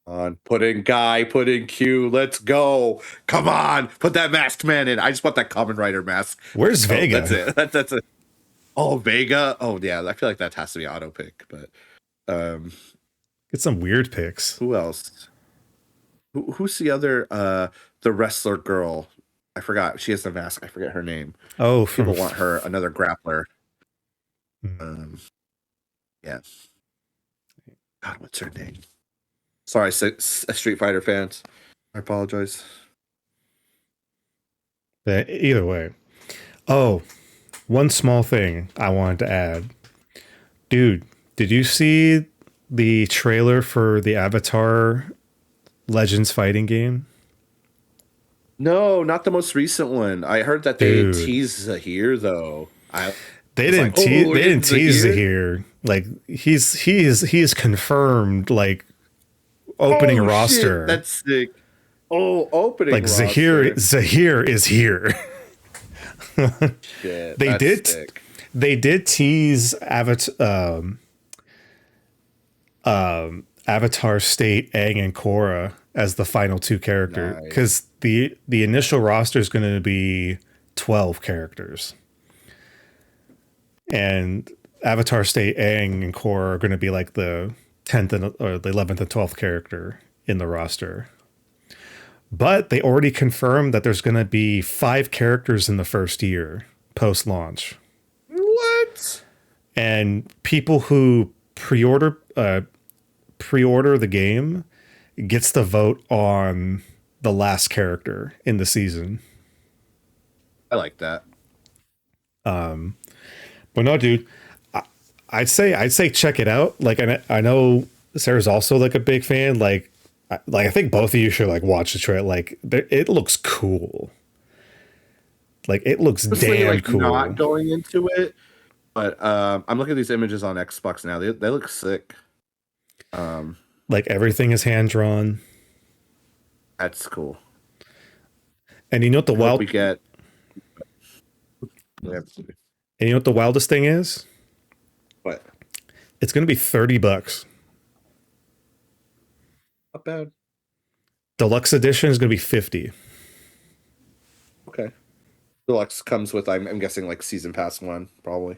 On put in Guy, put in Q. Let's go. Come on, put that masked man in. I just want that Common Rider mask. Where's Oh, Vega? that's it. That's it. Oh, Vega. Oh, yeah. I feel like that has to be auto pick. But Get some weird picks. who else? Who's the other? The wrestler girl. I forgot. She has the mask. I forget her name. Oh, People want her. Another grappler. Hmm. Yeah. God, what's her name? Sorry, Street Fighter fans. I apologize. But either way. Oh, one small thing I wanted to add. Dude, did you see the trailer for the Avatar Legends fighting game? No, not the most recent one. I heard that they Dude, teased Zahir though. I they was like, didn't oh, tease. we're They getting didn't tease Zahir. here. Like he is confirmed. Like opening Oh shit, roster. that's sick. Oh, opening Like Zahir roster. is here. Shit, they that's did sick. they did tease Avatar State, Aang, and Korra as the final two characters Nice. because the initial roster is going to be 12 characters, and Avatar State, Aang, and Korra are going to be like the 10th or the 11th and 12th character in the roster. But they already confirmed that there's going to be 5 characters in the first year post launch, What? and people who pre-order the game gets to vote on the last character in the season. I like that. But no, dude, I'd say check it out. Like I know Sarah's also like a big fan. Like I think both of you should like watch the trailer. Like it looks cool. Like it looks Honestly, damn like cool. not going into it, but I'm looking at these images on Xbox now. They look sick. Like everything is hand drawn. That's cool. And you know what the I hope wild we get. and you know what the wildest thing is? What? It's gonna be $30. Not bad. Deluxe edition is gonna be 50. Okay. Deluxe comes with, I'm guessing, like season pass one, probably.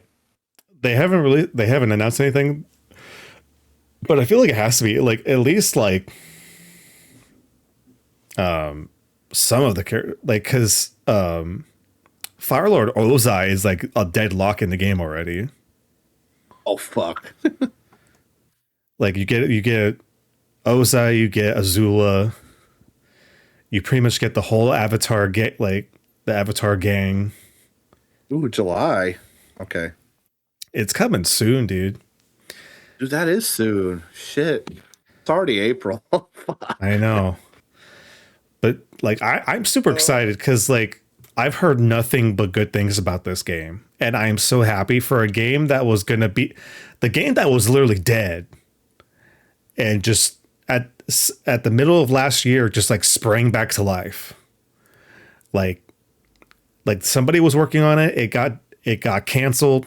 They haven't announced anything, but I feel like it has to be like at least like some of the like because Firelord Ozai is like a deadlock in the game already. Oh fuck. Like you get Ozai, you get Azula, you pretty much get the whole Avatar like the Avatar gang. Ooh, July. Okay. It's coming soon, dude. Dude, that is soon. Shit. It's already April. Fuck. I know. But like I'm super excited because like I've heard nothing but good things about this game. And I am so happy for a game that was gonna be the game that was literally dead. And just at the middle of last year, just like sprang back to life. Like somebody was working on it, it got canceled.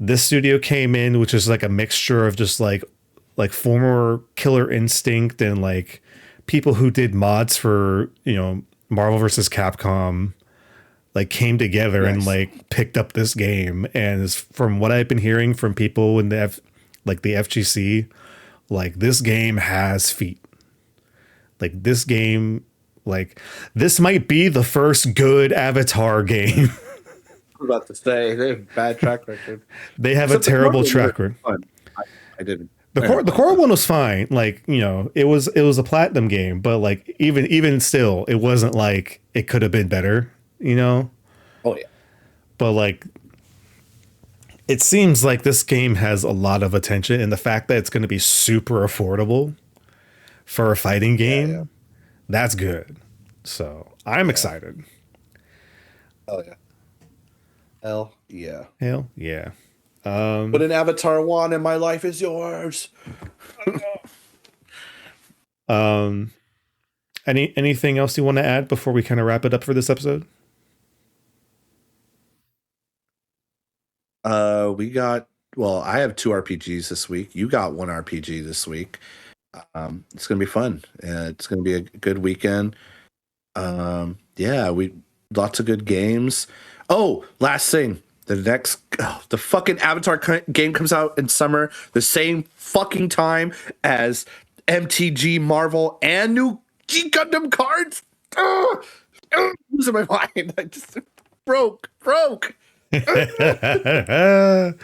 This studio came in, which is like a mixture of just like former Killer Instinct and like people who did mods for, you know, Marvel versus Capcom, like came together and Nice. like picked up this game. And from what I've been hearing from people in the the FGC, like this game has feet. Like this game, like this might be the first good Avatar game. I was about to say they have bad track record. They have Except a the terrible Marvel track one record. was fun. I didn't. The core one was fine. Like, you know, it was a platinum game, but like even still, it wasn't like it could have been better, you know? Oh yeah. But like it seems like this game has a lot of attention, and the fact that it's going to be super affordable for a fighting game, yeah. that's good. So, I'm excited. Hell yeah. Hell yeah. Hell yeah. Put an Avatar 1 and my life is yours. Anything else you want to add before we kind of wrap it up for this episode? I have 2 RPGs this week. You got 1 RPG this week. It's gonna be fun. It's gonna be a good weekend. We lots of good games. Oh, last thing. The fucking Avatar game comes out in summer, the same fucking time as MTG, Marvel, and new G Gundam cards. Losing my mind. I just broke. The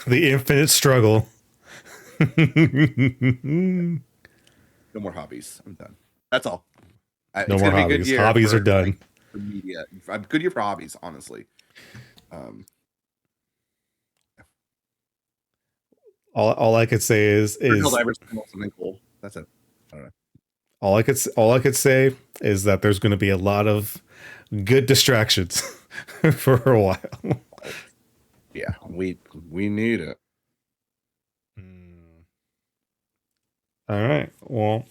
infinite struggle. No more hobbies. I'm done. That's all. No more hobbies. Hobbies are done. Like, for media. I'm good year for hobbies, honestly. All I could say is something cool. That's it. I don't know. all I could say is that there's going to be a lot of good distractions for a while. Yeah, we need it. All right. Well,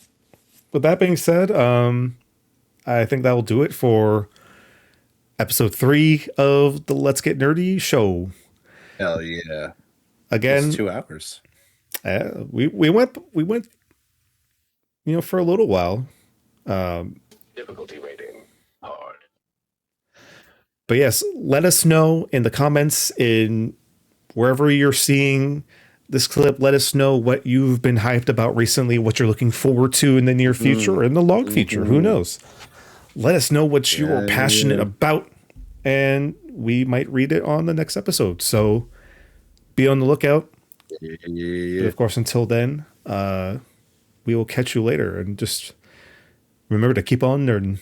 with that being said, I think that will do it for episode 3 of the Let's Get Nerdy show. Hell yeah. Almost Again, 2 hours. we went for a little while. Difficulty rating hard. But yes, let us know in the comments in wherever you're seeing this clip. Let us know what you've been hyped about recently, what you're looking forward to in the near future or in the long future. Who knows? Let us know what you are passionate about, and we might read it on the next episode. So be on the lookout. But of course, until then, we will catch you later. And just remember to keep on nerding.